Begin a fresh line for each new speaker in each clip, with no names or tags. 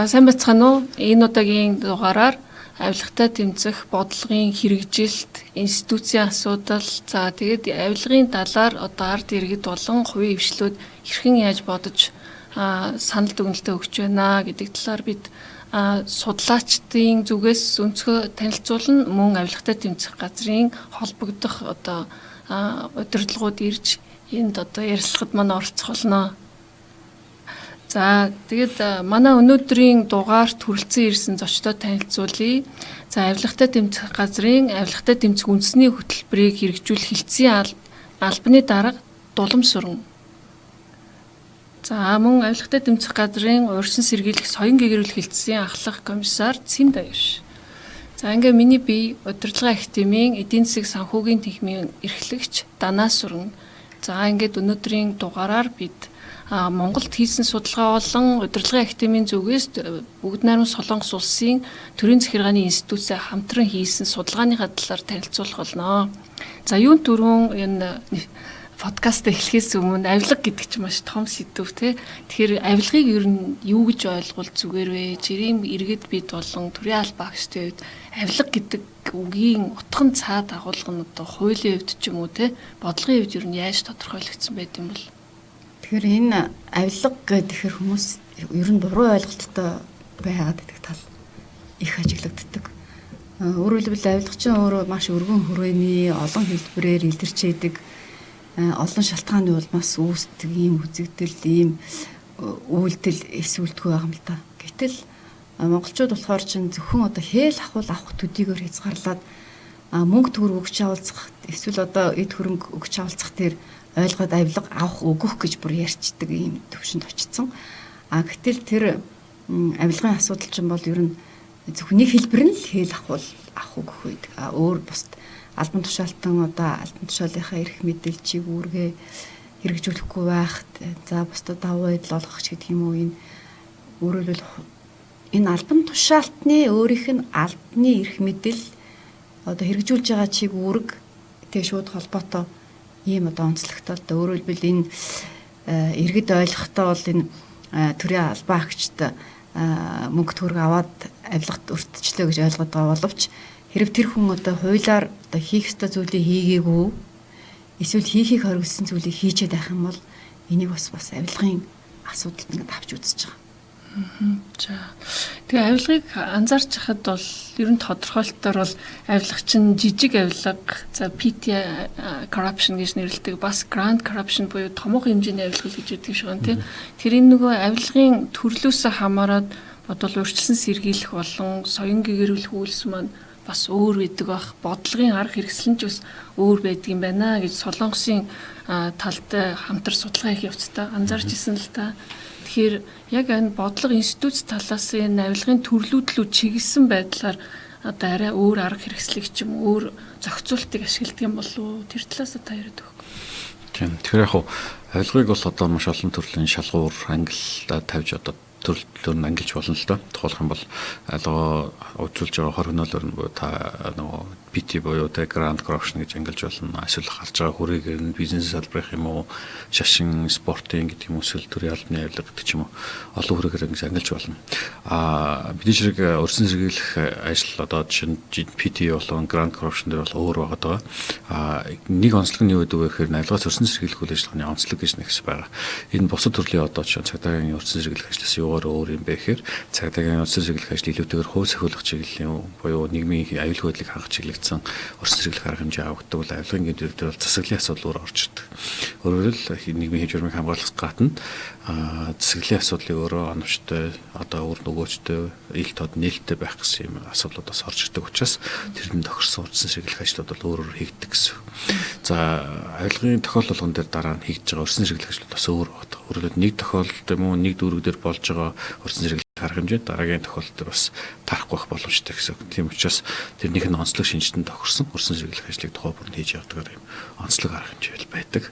За сайн бацхан уу? Энэ удаагийн дугаараар авилгатай тэмцэх бодлогын хэрэгжилт, институцийн асуудал, за тэгээд авилгын талаар одоо ард иргэд болон хувийн хвшлүүд хэрхэн яаж бодож санал дүгнэлтээ өгч байна гэдэг талаар бид судлаачдын зүгээс өнцгөө танилцуулна, мөн авилгатай тэмцэх газрын холбогдох одоо удирдлагууд ирж энд одоо ярилцлагад маань оролцох болно. За тэгээд манай өнөөдрийн дугаарт хүрэлцэн ирсэн зочдод танилцуулъя. За авилгатай тэмцэх газрын авилгатай тэмцэх үндэсний хөтөлбөрийг хэрэгжүүлэх хэлтсийн албаны дарга Дулам Сүрэн. За мөн авилгатай тэмцэх газрын урьдчилан сэргийлэх соён гэгэрүүл хэлтсийн ахлах комиссар Цэм Даяш. За ингээ миний бие удирдлага академийн эдийн засаг санхүүгийн тэнхимийн эрхлэгч Данаа Сүрэн. За ингээд өнөөдрийн дугаараар бид Монголд хийсэн судалгаа болон удирдлагын академийн зүгээс бүгд найрамд Солонгос улсын төрийн захиргааны институтсаа хамтран хийсэн судалгааныхаа талаар танилцуулах болно. За юун түрүүн энэ подкаст эхлэхээс өмнө авилга гэдэг чинь маш том сэдв тий. Тэгэхээр авилгыг ер нь юу гэж ойлгвол зүгээр вэ? Жирийн иргэд бид болон төрийн албаа багштай үед авилга гэдэг үгийн утган цаад агуулга нь одоо хуулийн хувьд ч юм уу тий бодлогын хувьд ер нь яаж тодорхойлогдсон байт юм бол?
Тэгэхээр энэ авилга гэхээр хүмүүс ер нь буруу ойлголттой байгаад байдаг тал их ажиглагддаг. Өөрөөр хэлбэл авилга чинь өөрөө маш өргөн хүрээний олон хэлбэрээр илэрч идэг олон шалтгааны улмаас үүсдэг ийм үзэгдэл, ийм үйлдэл эсвэлтгүй байгаа юм л да. Гэтэл монголчууд болохоор чинь зөвхөн одоо хээл авах төдийгөр хязгаарлаад мөнгө төгрөг өгч авалцах эсвэл одоо эд хөрөнгө өгч авалцах тэр ойлгоод авилга авах өгөх гэж бүр ярьцдаг ийм төвшөнд очсон. Гэтэл тэр авилгын асуудал чинь бол ер нь зөвхөн нэг хэлбэр нь л хээл авах өгөх байдаг. Өөр бусд албан тушаалтан одоо албан тушаалынхаа эрх мэдээлчийг үүргээ хэрэгжүүлэхгүй байх. За бусдад давуу байдал олгох ч гэдэг юм уу энэ өөрөөр энэ албан тушаалтны өөрийнх нь албаны эрх мэдэл одоо хэрэгжүүлж байгаа чиг үүрэг тэг шууд холбоотой ийм одоо онцлогтой л да. Өөрөөр хэлбэл энэ иргэд ойлгохдоо бол энэ төрийн албаа агчид мөнгө төгрөг аваад авилгад өртчлөө гэж ойлгоод байгаа боловч хэрэг тэр хүн одоо хуулиар одоо хийх ёстой зүйлийг хийгээгүй эсвэл хийхийг хориглосон зүйлийг хийчихэд байх юм бол энийг бас авилгын асуудалд ингээд авч үзэж байгаа.
За. Тэгээ авилгыг анзаарч хахад бол ер нь тодорхойлолтоор бол авилга чинь жижиг авилга, за PT corruption гэж нэрлэдэг, бас grand corruption буюу томоохон хэмжээний авилга гэж үүдгийг шиг байна тийм. Тэр энэ нөгөө авилгын төрлөөсөө хамаарат бодвол урьдчилан сэргийлэх болон соён гэгэрүүлэх үйлс маань бас өөр байдаг бах. Бодлогын арга хэрэгсэл нь ч бас өөр байдаг юм байна гэж Солонгосын талд хамтар судалгаа хийх явцдаа анзаарч ирсэн л та. Тэгэхээр яг энэ бодлого институт талаас энэ авилгын төрлүүдлүү чиглэсэн байдлаар одоо арай өөр арга хэрэгслийг ч юм өөр зохицуултыг ашигладаг юм болов уу? Тэр талаас та яриад өгөх.
Тийм. Тэгэхээр яг авилгыг бол одоо маш олон төрлийн шалгуур ангиллаа тавьж одоо төрлөөр нь ангилж болно л доо. Тухайлх юм бол алгаа уучлж байгаа хоригноолоор нь та нөгөө PT буюу тэ grand corruption гэж ангилж болно. Эсвэл харж байгаа хүрээгээр нь бизнес салбарх юм уу, шашин, спортын гэдэг юм уу, эсвэл төрийн албаны авилга гэдэг ч юм уу олон хүрээгээр ингэж ангилж болно. Бидний зэрэг өрсөн сэргийлэх ажил одоо жишээ нь PT болон grand corruption дээр бол өөр байгаа. Нэг онцлог нь юу гэдэг вэ гэхээр авилгаас өрсөн сэргийлэх үйл ажиллагааны онцлог гэж нэгс байгаа. Энэ бусад төрлийн одоо цагдаагийн өрсөн сэргийлэх ажлаас өөр юм бэ гэхээр цагдаагийн өрсөн сэргийлэх ажил илүүтэйгээр хувь сахиулах чиглэлийн буюу нийгмийн аюулгүй байдлыг хангах чиглэгдсэн өрсөн сэргийлэх арга хэмжээ авагддаг бол авилгын гэмтэр дээр бол засаглалын асуудал өөр орж ирдэг. Өөрөөр хэл нийгмийн хэв журмыг хамгаалах гадна засаглалын асуудлыг өөрөө оновчтой одоо өөр нөгөөчтэй ил тод нээлттэй байх гэсэн юм асуудлуудаас орж ирдэг учраас тэрний тохирсон өрсөн сэргийлэх ажлууд бол өөр хийгддэг гэсэн. За авилгын тохиолдол болгон дээр дараа нь хийгдэж байгаа өрсөн сэргийлэх ажлууд бас өөр байна. Өөрөөр нэг тохиолдолд юм уу нэг дүүрэг дээр болж байгаа өрсөн сэргийлэх арга хэмжээ дараагийн тохиолдолд дээр бас тарахгүй байх боломжтой гэсэн. Тийм учраас тэрнийх нь онцлог шинжтэн тохирсон өрсөн сэргийлэх ажлыг тухай бүрэн хийж явдаг юм онцлог арга хэмжээ байдаг.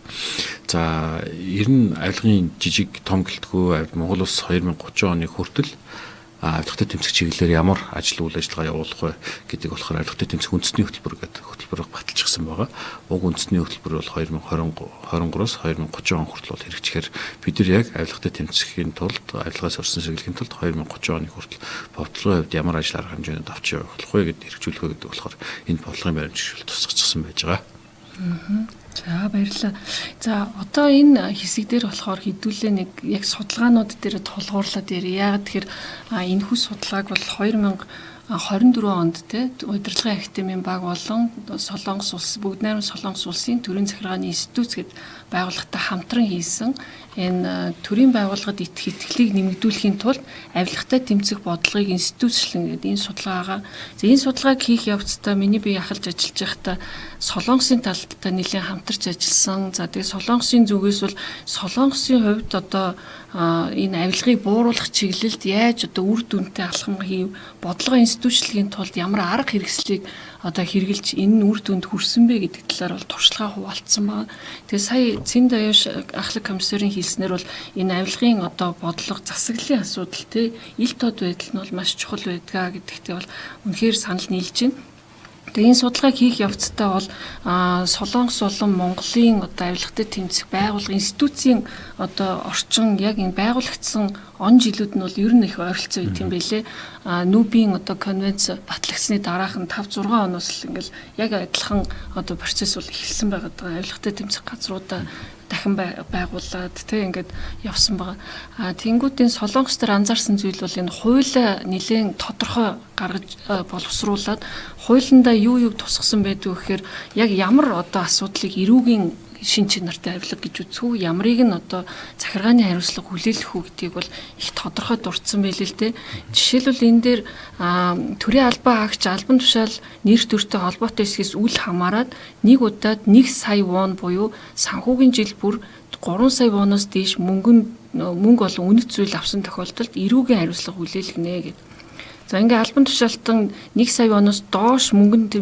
За ер нь авилгын жижиг том гэлтгүй Монгол улс 2030 оны хүртэл авилгатай тэмцэх чиглэлээр ямар ажил үйл ажиллагаа явуулах вэ гэдэг болохоор авилгатай тэмцэх үндэсний хөтөлбөр гэдэг хөтөлбөрөөр баталчихсан байгаа. Уг үндэсний хөтөлбөр бол 2023-аас 2030 он хүртэл бол хэрэгжихээр бид нар яг авилгатай тэмцэхийн тулд авилгаас орсон сэргийлэхийн тулд 2030 оны хүртэл бодлогын хувьд ямар ажил арга хэмжээнд авч явуулах вэ гэдээ хэрэгжүүлэх вэ гэдэг болохоор энэ бодлогын баримтжуулалт тусгацсан байж байгаа.
За баярлалаа. За одоо энэ хэсэг дээр болохоор хэдүүлээ нэг яг судалгаанууд дээр тулгуурлаад яагаад тэгэхээр энэ хүс судалгааг бол 2024 онд те удирдлагын академийн баг болон Солонгос улс бүгд найрамд Солонгос улсын төрийн захиргааны институт гэдэг байгууллагатай хамтран хийсэн энэ төрийн байгууллагад итгэлийг нэмэгдүүлэхийн тулд авилгатай тэмцэх бодлогыг институцчлан гэдэг энэ судалгаагаа энэ судалгааг хийх явцдаа миний бие ахалж ажиллаж байхдаа Солонгосын талтай нэлээд хамтарч ажилласан. За тэгээ Солонгосын зүгээс бол Солонгосын хувьд одоо энэ авилгыг бууруулах чиглэлд яаж одоо үр дүнтэй алхам хийв бодлогын институцчлэгийн тулд ямар арга хэрэгслийг одоо хэрэгжилж энэ үр дүнд хүрсэн бэ гэдэг талаар бол туршлагаа хуваалцсан байна. Тэгээ сая Цэнд Аюуш ахлах комиссарын хэлснээр бол энэ авилгын одоо бодлого засаглалын асуудал те ил тод байдал нь бол маш чухал байдгаа гэдэгтээ бол үнэхээр санал нийлж байна. Тэгээ энэ судалгааг хийх явцдаа бол Солонгос болон Монголын одоо авилгатай тэмцэх байгууллага институцийн одоо орчин яг энэ байгуулагдсан он жилүүд нь бол ер нь их ойролцоо байт юм байлээ. Нүүбийн одоо конвенц батлагдсны дараах нь 5-6 оноос л ингээл яг адилхан одоо процесс бол эхэлсэн байгаа даа. Авилгатай тэмцэх газруудаа дахин байгуулад тэг ингээд явсан байгаа. Тэнгүүдийн Солонгос төр анзаарсан зүйл бол энэ хуулиа нэлээд тодорхой гаргаж боловсруулад хуулиндаа юу тусгасан байдгүй гэхээр яг ямар одоо асуудлыг эрүүгийн шин чанартай авилга гэж үзэх үү, ямрыг нь одоо захиргааны хариуцлага хүлээлгэх үү гэдгийг бол их тодорхой дурдсан байлээ л дээ. Жишээлбэл энэ дээр төрийн албан агч албан тушаал нэр төртэй холбоотой эсгээс үл хамааран нэг удаад 1 сая вон буюу санхүүгийн жил бүр 3 сая воноос дээш мөнгө болон үнэт зүйл авсан тохиолдолд эрүүгийн хариуцлага хүлээлгэнэ гэдэг. За ингээ албан тушаалтан 1 сая воноос доош мөнгө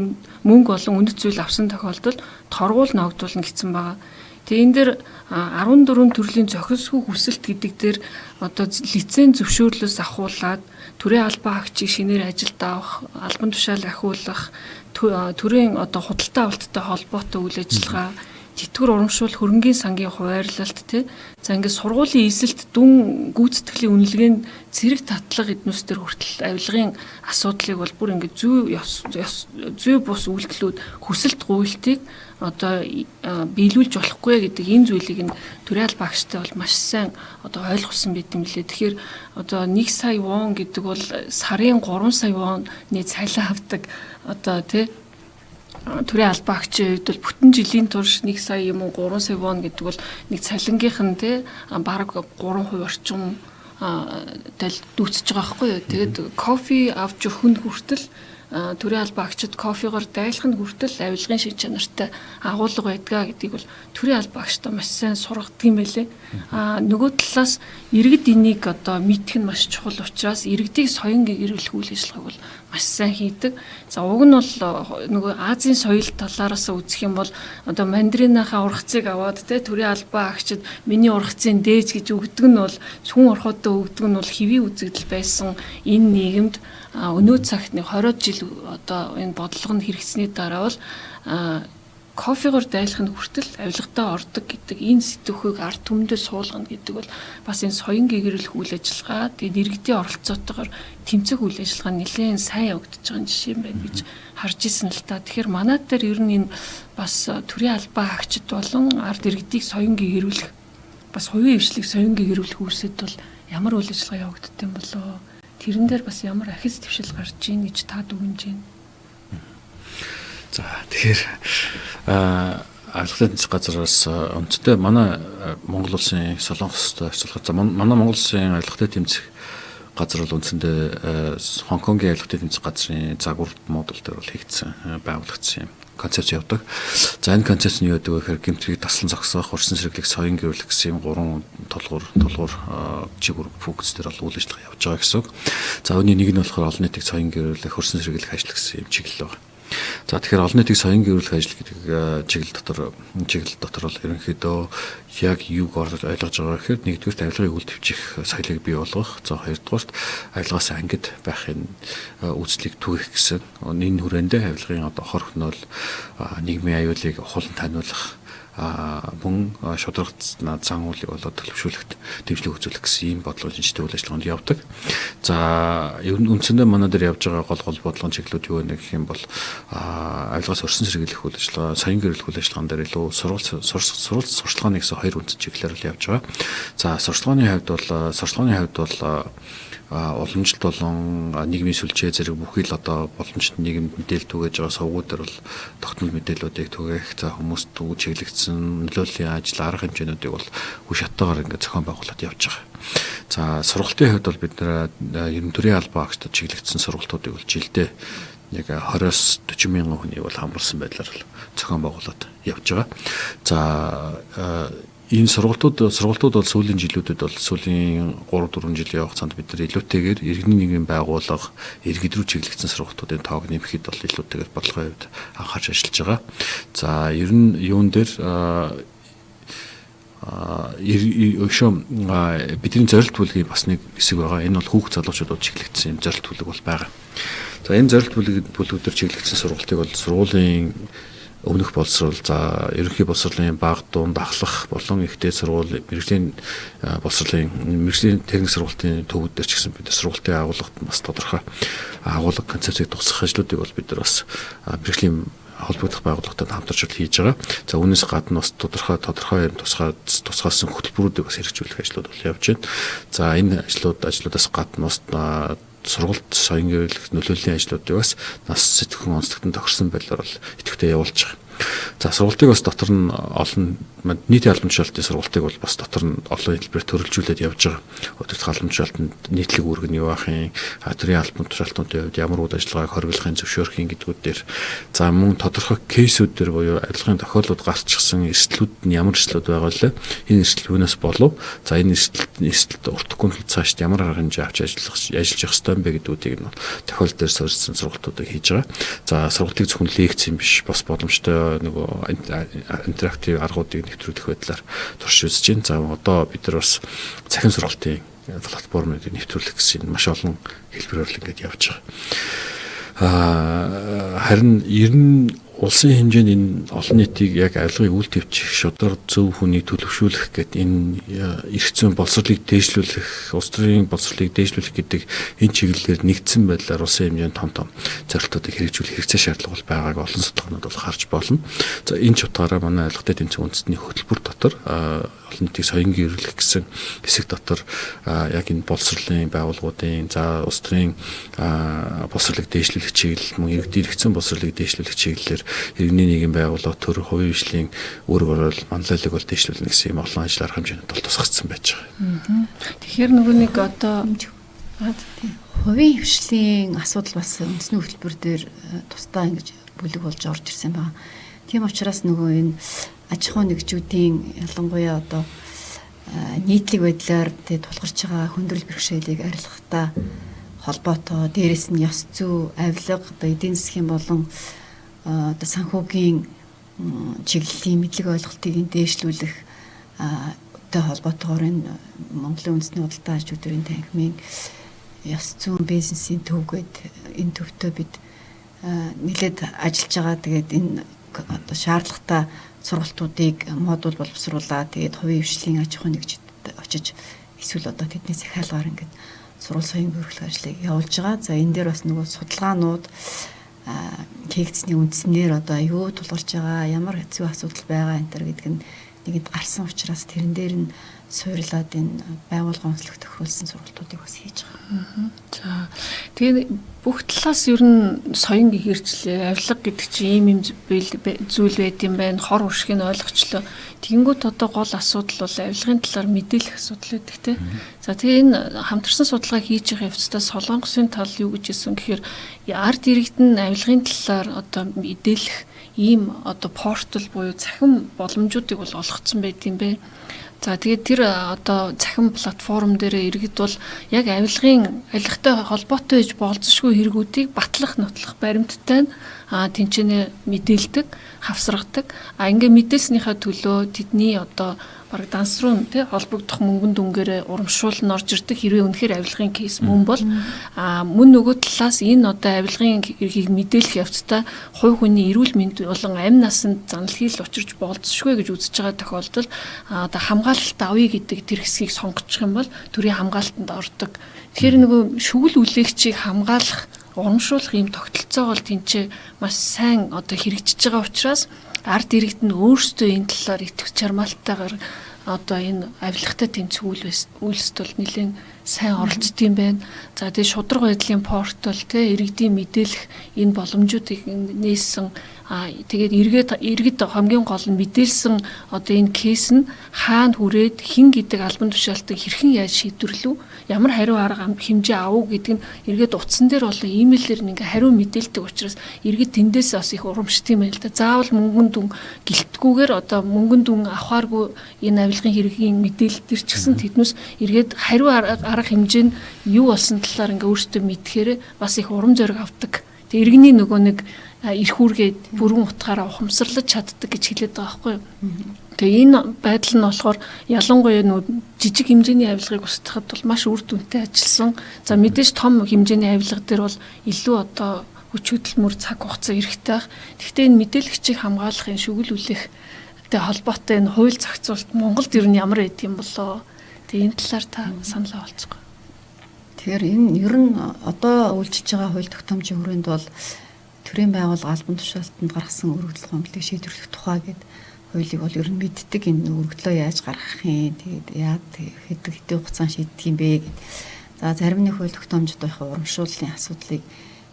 болон үнэт зүйл авсан тохиолдолд торгуул ногдуулна гэсэн байгаа. Тэгээ энэ дэр 14 төрлийн зохисгүй хүсэлт гэдэг дээр одоо лиценз зөвшөөрлөөс ахуулаад төрийн албан агчийг шинээр ажилд авах, албан тушаал ахиулах, төрийн одоо худалдаа авалттай холбоотой үйл ажиллагаа, тэтгэр урамшуул хөрөнгийн сангийн хуваарлалт тий. За ингээд сургуулийн эзэлт дүн гүйцэтгэлийн үнэлгээнд зэрэг татлага эднүс төр хүртэл авилгын асуудлыг бол бүр ингээд зүй бус үйлдэлүүд хүсэлт гуйлтыг одоо биелүүлж болохгүй гэдэг энэ зүйлийг нь төрийн албан агчтай бол маш сайн одоо ойлгосон байт юм лээ. Тэгэхээр одоо 1 сая вон гэдэг бол сарын 3 сая вонны цалин авдаг одоо тий төрийн албан агчийн хувьд бол бүтэн жилийн турш 1 сая юм уу 3 сая вон гэдэг бол нэг цалингийнх нь тий бараг 3% орчим дүүцэж байгаа байхгүй юу. Тэгээд кофе авч өгөхөнд хүртэл төрийн албан агчид кофегоор дайлахын хүртэл авилгын шин чанартай агуулга байдгаа гэдгийг бол төрийн албан агчтай маш сайн сургадаг юм байлээ. Нөгөө талаас иргэд энийг одоо мэдэх нь маш чухал учраас иргэдийг соён гэрүүлэх үйл ажиллагааг бол маш сайн хийдэг. За уг нь бол нөгөө Азийн соёл талаараас үзэх юм бол одоо мандаринахаа ургацыг аваад те төрийн албан агчид миний ургацын дээж гэж өгдөг нь бол хүн орхотоо өгдөг нь бол хэвийн үзэгдэл байсан энэ нийгэмд өнөө цагт 20 жил одоо энэ бодлого нь хэрэгжсэний дараа бол кофегоор дайлахын хүртэл авилгатаа ордог гэдэг энэ сэтгхүйг ард түмэндээ суулгана гэдэг бол бас энэ соён гэгэрүүлэх үйл ажиллагаа тэгээд иргэдийн оролцоотойгоор тэмцэх үйл ажиллагаа нэлээд сайн явагдаж байгаа жишээ юм байна гэж харж ирсэн л та. Тэгэхээр манайд дээр ер нь энэ бас төрийн албан агчид болон ард иргэдийг соён гэгэрүүлэх бас хувийн хвшлийг соён гэгэрүүлэх үүсэд бол ямар үйл ажиллагаа явагддаг юм болоо. Тэрэн дээр бас ямар ахиц твшил гарч ийн гэж та дүгнэж байна.
За тэгэхээр авилгатай тэмцэх газраас өнцөдөө манай Монгол улсын Солонгостой харьцуулахад манай Монгол улсын авилгатай тэмцэх газар бол үндсэндээ Хонконгийн авилгатай тэмцэх газрын загвар модуль дээр бол хийгдсэн байгуулагдсан юм концепц явдаг. За энэ концепц нь юу гэдэг вэ гэхээр гэмтрийг таслан зогсоох, урьдчилан сэргийлэх, соён гэрүүлэх гэсэн юм 3 толгуур чиглэл фокус дээр бол үйл ажиллагаа явж байгаа гэсэн үг. За үүний нэг нь болохоор олон нийтийг соён гэрүүлэх, урьдчилан сэргийлэх ажил гэсэн юм чиглэл байна. За тэгэхээр олон нийтийн соён гэрүүлэх ажил гэдэг чиглэл дотор бол ерөнхийдөө яг юуг ойлгож байгаа гэхээр нэгдүгээр авилгыг үйл төвчих соёлыг бий болгох, за хоёрдугаарт авилгаас ангид байхын үүслийг түгэх гэсэн энэ хүрээндээ авилгын одоо хор хөнөөл нийгмийн аюулыг ухаалан таниулах мөн шударгацнаа зан үйлийг болоод төлөвшүүлэхэд дэвшлэг үзүүлэх гэсэн ийм бодлогын шинжтэй үйл ажиллагаанд явдаг. За үндсэндээ манай дээр явж байгаа гол бодлогын чиглэлүүд юу вэ гэх юм бол авилгаас өрсөн сэргийлэх үйл ажиллагаа, соён гэрүүлэх үйл ажиллагаан дээр илүү сурвалж сурталчилгааны гэсэн хоёр үндсэн чиглэлээр л явж байгаа. За сурталчилгааны хувьд бол уламжлалт болон нийгмийн сүлжээ зэрэг бүхий л одоо боломжит нийгэмд мэдээлэл түгээж байгаа сувгуудаар бол тогтмол мэдээллүүдийг түгээх, за хүмүүст чиглэгдсэн нөлөөллийн ажил арга хэмжээнүүдийг бол үе шаттайгаар ингээд зохион байгуулад явж байгаа. За сургалтын хувьд бол бид нэр ерөн төрийн албан агчдад чиглэгдсэн сургалтуудыг бол жилдээ яг 20-с 40 мянган хүний бол хамруулсан байдлаар л зохион байгуулад явж байгаа. За энэ сургалтууд бол сүүлийн жилүүдэд бол сүүлийн 3-4 жилийн хугацаанд бид нар илүүтэйгээр иргэний нийгмийн байгууллага, иргэд рүү чиглэгдсэн сургалтуудын тоог нэмэхэд бол илүүтэйгээр бодлогын хувьд анхаарч ажиллаж байгаа. За ер нь юун дээр бидний зорилт бүлгийн бас нэг хэсэг байгаа. Энэ бол хүүхд залуучуудад чиглэгдсэн юм зорилт бүлэг бол байгаа. За энэ зорилт бүлгүүдээр чиглэгдсэн сургалтыг бол сургуулийн өмнөх боловсрол, за ерөнхий боловсролын бага дунд ахлах болон ихтэй сургууль, мэргэжлийн боловсролын мэргэжлийн техник сургалтын төвүүд дээр ч гэсэн бид сургалтын агуулгад бас тодорхой агуулга концепцийг тусгах ажлуудыг бол бид нар бас мэргэжлийн холбогдох байгууллагатай хамтарч хийж байгаа. За үүнээс гадна бас тодорхой тусгаалсан хөтөлбөрүүдийг бас хэрэгжүүлэх ажлууд бол явж байна. За энэ ажлуудаас гадна бас сургалт соён гэрүүлэх нөлөөллийн ажлуудыг бас нас сэтгэхүйн онцлогтон тохирсон байдлаар бол идэвхтэй явуулж байгаа. За сургалтыг бас дотор нь олон нийтийн албан тушаалтын сургалтыг бол бас дотор нь олон хэлбэрээр төрөлжүүлээд явж байгаа. Удирдах албан тушаалтанд нийтлэг үүрэг нь юу ахын, төрийн албан тушаалтнуудын хувьд ямар үйл ажиллагааг хоригдлохын зөвшөөрөхийн гэдгүүд дээр за мөн тодорхой кейсүүд дээр буюу авилгын тохиолдлууд гарчсан эрсдлүүд нь ямар эрсдлүүд байгаа вэ? Энэ эрсдэл юунаас болов? За энэ эрсдэлд уртахгүй цаашд ямар арга хэмжээ авч ажиллаж явах ёстой юм бэ гэдгүүдийг нь тохиолдол дээр суурьсан сургалтуудыг хийж байгаа. За сургалтыг зөвхөн лекц юм биш, бас боломжтой нөгөө интерактив аргуудыг нэвтрүүлэх байдлаар туршиж байна. За одоо бид нар бас цахим сургалтын платформыг нэвтрүүлэх гэсэн маш олон хэлбэрээр л ингэж явж байгаа. Харин ер нь улсын хэмжээнд энэ олон нийтийг яг авилгыг үйл төвчих, шударга зөв хүнийг төлөвшүүлэх гэдэг энэ эрх зүйн боловсролыг дээшлүүлэх, улс төрийн боловсролыг дээшлүүлэх гэдэг энэ чиглэлээр нэгдсэн байдлаар улсын хэмжээнд том зорилтуудыг хэрэгжүүлэх хэрэгцээ шаардлага бол байгааг олон судалгаанууд бол харж болно. За энэ ч утгаараа манай авилгатай тэмцээн үндэсний хөтөлбөр дотор олон нийтийг соён гэрүүлэх гэсэн хэсэг дотор яг энэ боловсролын байгууллагуудын, за улс төрийн боловсролыг дээшлүүлэх чиглэл, мөн иргэдийн эрх зүйн боловсролыг дээшлүүлэх чиглэлээр иргэний нийгэм байгууллага төр хувийн хвшлийн үүрэг орол манлайлалыг бол дээшлүүлнэ гэсэн юм олон ажил арга хэмжээнд бол тусгацсан байж байгаа.
Тэгэхээр нөгөө нэг одоо
хувийн хвшлийн асуудал бас үндэсний хөтөлбөр дээр тусдаа ингэж бүлэг болж орж ирсэн байна. Тийм учраас нөгөө энэ аж ахуйн нэгжүүдийн ялангуяа одоо нийтлэг байдлаар тулгарч байгаа хүндрэл бэрхшээлийг арилгахдаа холбоотой, дээрэс нь ёс зүй, авилга, одоо эдийн засгийн болон одоо санхүүгийн чиглэлийн мэдлэг ойлголтыг дээшлүүлэх тэй холбоотойгоор энэ Монголын үндэсний худалдаа аж үйлдвэрийн танхимын ёс зүйн бизнесийн төвгээд энэ төвтөө бид нэлээд ажиллаж байгаа. Тэгээд энэ одоо шаардлагатай сургалтуудыг модуль боловсруулаад тэгээд хувийн хвшлийн аж ахуйн нэгжид очиж эсвэл одоо тэднээс захиалгаар ингээд сурвалж соён гэрүүлэх ажлыг явуулж байгаа. За энэ дээр бас нөгөө судалгаанууд хийгдсэний үндснээр одоо юу тулгарч байгаа, ямар хэцүү асуудал байгаа энэ төр гэдэг нь нэгэд гарсан учраас тэрэн дээр нь суйрлаад энэ байгуулгын онцлог тохируулсан сургалтуудыг бас хийж байгаа.
За тэгээд бүх талаас ер нь соён гэрчлээ, авилга гэдэг чинь ийм зүйл байт юм байна. Хор уршиг нь ойлгочлоо. Тэгэнгүүт одоо гол асуудал бол авилгын талаар мэдээлэх асуудал байдаг те. За тэгээ энэ хамтарсан судалгаа хийж байгаа явцдаа Солонгосын тал юу гэж хэлсэн гэхээр ард иргэд нь авилгын талаар одоо мэдээлэх ийм одоо портал буюу цахим боломжуудыг бол олгоцсон байт юм бэ. За тэгээд тэр одоо цахим платформ дээр иргэд бол яг авилгатай холбоотой гэж болзошгүй хэрэгүүдийг батлах, нотлох баримттай нь тэнцэнэ мэдээлдэг, хавсрагдаг. Ингээ мэдээснийхээ төлөө тэдний одоо бараг данс руу холбогдох мөнгөн дүнгээрээ урамшуулн орж ирдэг. Хэрвээ үнэхээр авилгын кейс мөн бол мөн нөгөө талаас энэ одоо авилгын эрхийг мэдээлэх явцдаа хувь хүний эрүүл мэнд болон амь насанд занал хийл учирч болзошгүй гэж үзэж байгаа тохиолдолд одоо хамгаалалт авъя гэдэг тэр хэсгийг сонгочих юм бол төрийн хамгаалтанд ордог. Тэгэхээр нөгөө шүгэл үлээгчийг хамгаалах, урамшуулах юм тогтолцоо бол тэнцээ маш сайн одоо хэрэгжиж байгаа учраас ард иргэд нь өөрсдөө энэ талаар итгэх чармаалтайгаар одоо энэ авилгатай тэмцэх үйлсд бол нэлээд сайн оролцдог юм байна. За тэгээ шудраг байдлын портал иргэдийн мэдээлэх энэ боломжуудыг нээсэн тэгээд иргэд хамгийн гол нь мэдээлсэн одоо энэ кейс нь хаана хүрээд хэн гэдэг албан тушаалтыг хэрхэн яаж шийдвэрлэв, ямар хариу арга хэмжээ авах гэдэг нь иргэд утсан дээр болон имэйлээр ингээ хариу мэдээлдэг учраас иргэд тэндээс бас их урамшдаг юм байна л да. Заавал мөнгөн дүн гэлтгүүгээр одоо мөнгөн дүн авахааргүй энэ авилгын хэргийн мэдээлэлтэр ч гэсэн тэднээс иргэд хариу арга хэмжээ нь юу болсон талаар ингээ өөрсдөө мэдхээр бас их урам зориг авдаг. Тэг иргэний нөгөө нэг эрх үүргээд бүрэн утгаараа ухамсарлаж чаддаг гэж хэлээд байгаа байхгүй юу. Тэгээ энэ байдал нь болохоор ялангуяа жижиг хэмжээний авилгыг устгахад бол маш үр дүнтэй ажилласан. За мэдээж том хэмжээний авилга дээр бол илүү одоо хүч хөдөлмөр цаг хугацаа эрэхтэй байх. Гэхдээ энэ мэдээлэгчийг хамгаалах энэ шүгэл үлэхтэй холбоотой энэ хууль зохицуулалт Монголд ер нь ямар байд юм болоо. Тэгээ энэ талаар та саналаа олцгоо.
Тэгэхээр энэ ер нь одоо үйлчилж байгаа хууль тогтоомжийн хүрээнд бол төрийн байгууллага албан тушаалтанд гаргасан өргөдөл гомдлыг шийдвэрлэх тухай гэдэг хуулийг бол ер нь мэддэг. Энэ өргөдлөө яаж гаргах юм, тэгээд яад хэдэн хугацаанд шийдэх юм бэ гэдэг. За зарим нэг хууль тогтоомжид байх урамшууллын асуудлыг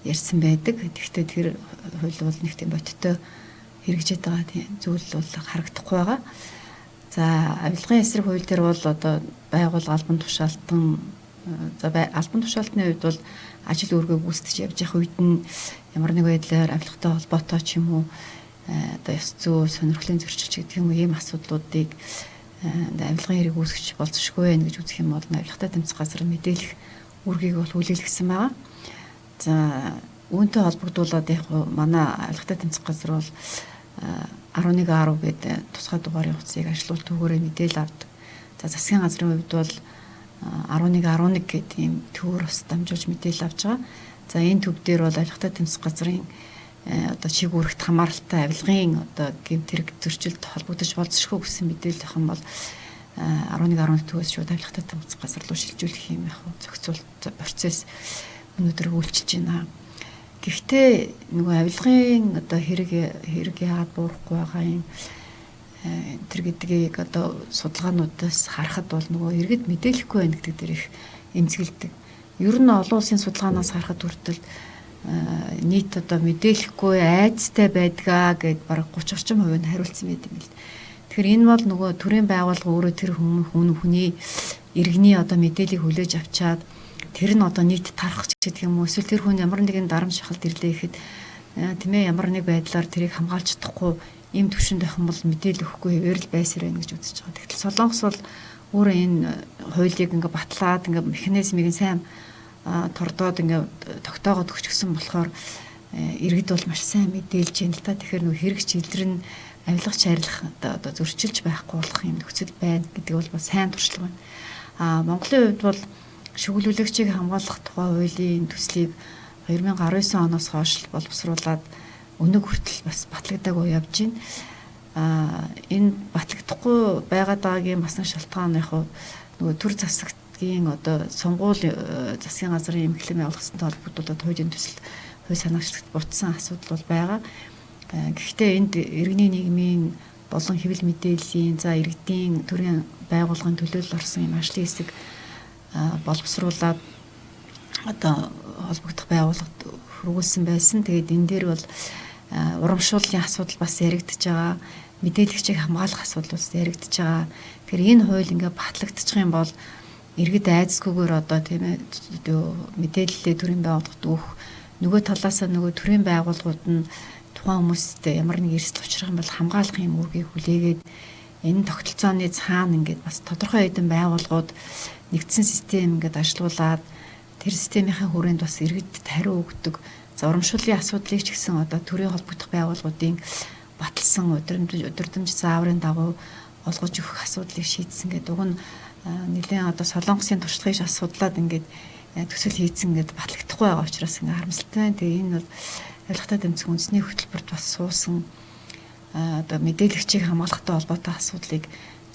ярьсан байдаг. Тэгэхдээ тэр хууль бол нэг тийм боттой хэрэгжиж байгаа тийм зүйл бол харагдахгүй байгаа. За авилгын эсрэг хууль дээр бол одоо байгууллага албан тушаалтан албан тушаалтны үед бол ажил үүргээ гүйцэтгэж явж явах үед нь ямар нэг байдлаар авилгатай холбоотой ч юм уу одоо ёс зүй, сонирхлын зөрчилж гэдэг юм ийм асуудлуудыг авилгын хэрэг үүсгэж болзошгүй байх гэж үзэх юм бол авилгатай тэмцэх газар мэдээлэх үүргийг бол хүлээлгэсэн байгаа. За үүнтэй холбогдуулаад яг манай авилгатай тэмцэх газар бол 11.10 гэдэг тусгай дугаарын утсыг ажилуулт түгээрээ мэдээлэл авдаг. За засгийн газрын хувьд бол 11.11 гэдэг ийм төвөр бас дамжуулж мэдээлэл авч байгаа. За энэ төв дээр бол авилгатай тэмцэх газрын одоо чиг үүрэгт хамааралтай авилгын одоо гэмт хэрэг зөрчилд холбогдож болзошгүй гэсэн мэдээлэл авах юм бол 11.11 төвөөс шууд авилгатай тэмцэх газар руу шилжүүлэх юм яг зохицуулт процесс өнөөдөр үйлчилж байна. Гэхдээ нөгөө авилгын одоо хэрэг яагаад буурахгүй байгаа юм тэр гэдгийг одоо судалгаануудаас харахад бол нөгөө иргэд мэдээлэхгүй байна гэдэг дээр их эмзэгэлдэг. Ер нь олон улсын судалгаанаас харахад хүртэл нийт одоо мэдээлэхгүй айцтай байдгаа гэд бараг 30 орчим хувь нь хариулсан байт юм л. Тэгэхээр энэ бол нөгөө төрийн байгууллага өөрөө тэр хүний иргэний одоо мэдээллийг хүлээж авчаад тэр нь одоо нийт тарах гэдэг юм уу эсвэл тэр хүн ямар нэгэн дарамт шахалт ирлээ гэхэд тийм ээ ямар нэг байдлаар тэрийг хамгаалж чадахгүй ийм төвшөнд байх юм бол мэдээлэл өгөхгүй хэвээр л байсаар байна гэж үзэж байгаа. Тэгтэл Солонгос бол өөрөө энэ хуулийг ингээ батлаад ингээ механизмыг сайн тордоод ингээ тогтоогоод өгчихсөн болохоор иргэд бол маш сайн мэдээлж байна л та. Тэгэхээр нөх хэрэгч илрэн авилгач хайрлах одоо зөрчилж байхгүй болох юм нөхцөл байна гэдэг бол сайн туршлага байна. Монголын хувьд бол шүглүүлэгчийг хамгаалах тухай хуулийн төслийг 2019 оноос хойш боловсруулад өнөг хүртэл бас батлагдаагүй явж байна. Энэ батлагдахгүй байгаад байгаагийн бас нэг шалтгаан яг нөгөө төр засагтгийн одоо сонгуулийн засгийн газрын эмхлэн байгуулалттай холбогдуулаад хуулийн төсөл хууль санаагчлагт буцсан асуудал бол байгаа. Гэхдээ энд иргэний нийгмийн болон хэвлэл мэдээллийн за иргэдийн төрийн байгууллагын төлөөлөл орсон юм ажлын хэсэг боловсруулад одоо холбогдох байгууллагад хөрвүүлсэн байсан. Тэгээд энэ дээр бол урамшууллын асуудал бас яригдж байгаа. Мэдээлэгчийг хамгаалах асуудал бас яригдж байгаа. Тэгэхээр энэ хууль ингээ батлагдчих юм бол иргэд айцгүйгээр одоо тийм ээ мэдээлэлээ төрийн байгууллагад өгөх нөгөө талаасаа нөгөө төрийн байгууллагууд нь тухайн хүмүүст ямар нэг эрсдэл учрах юм бол хамгаалах юм үргийг хүлээгээд энэ тогтолцооны цаана ингээд бас тодорхой хэдэн байгууллагууд нэгдсэн систем ингээд ажилуулад тэр системийн хүрээнд бас иргэдэд хариу өгдөг. За урамшууллын асуудлыг ч гэсэн одоо төрийн холбогдох байгууллагуудын баталсан удирдамж зааврын дагуу олгож өгөх асуудлыг шийдсэн гэдэг. Уг нь нэгэн одоо Солонгосын туршлагыг асуудлаад ингээд төсөл хийцэн ингээд батлагдахгүй байгаа учраас ингээд харамсалтай байна. Тэгээ энэ бол авилгатай тэмцэх үндэсний хөтөлбөрт бас суусан одоо мэдээлэгчийг хамгаалахтай холбоотой асуудлыг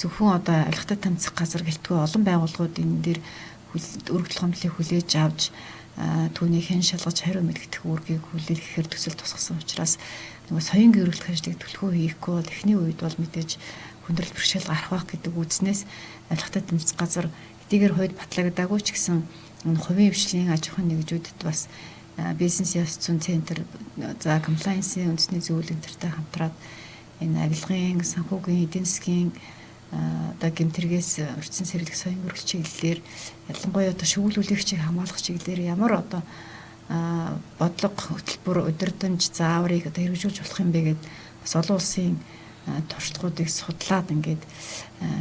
зөвхөн одоо авилгатай тэмцэх газар гэлтгүй олон байгууллагууд энэ дээр өргөдөл гомдлыг хүлээж авч түүнийг хэн шалгаж хариу мэлгдэх үүргийг хүлээхээр төсөл тусгасан учраас нөгөө соён гэрүүлэх ажлыг төлхөө хийхгүй бол эхний үед бол мэдээж хүндрэл бэрхшээл гарах байх гэдэг үзнээс авилгатай тэмцэх газар эдгээр хойд батлагдаагүй ч гэсэн энэ хувийн хвшлийн аж ахуйн нэгжүүдэд бас бизнес ёс зүйн центр за комплайенсийн үндэсний зөвлөлт энтертэй хамтраад энэ авилгын санхүүгийн эдийн засгийн одоо гэмтэргээс урьдчилан сэргийлэх соён гөрөл чиглэлээр ялангуяа одоо шүүлүүлэгчийг хамгаалах чиглэлээр ямар одоо бодлого хөтөлбөр удирдамж зааврыг одоо хэрэгжүүлж болох юм бэ гэд бас олон улсын туршлагуудыг судлаад ингээд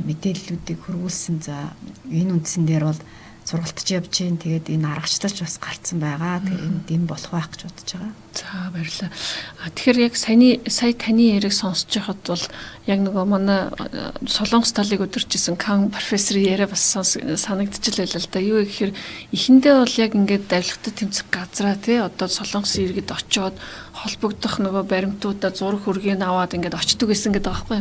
мэдээллүүдийг хөрвүүлсэн. За энэ үндсэн дээр бол сургалтж явж гин. Тэгээд энэ аргачлалч бас гарцсан байгаа. Тэгээд энэ дэм болох байх гэж бодож байгаа.
За баярлалаа. Тэгэхээр яг сая таны яриг сонсож байхад бол яг нөгөө манай Солонгос талыг удирчсан Кан профессорын яриа бас санагдчихлаа л да. Юу гэхээр эхэндээ бол яг ингээд авилгатай тэмцэх газраа тий одоо Солонгосын иргэд очиод холбогдох нөгөө баримтуудаа зураг хүргийг аваад ингээд очдөг гэсэн гэдэг байгаа байхгүй.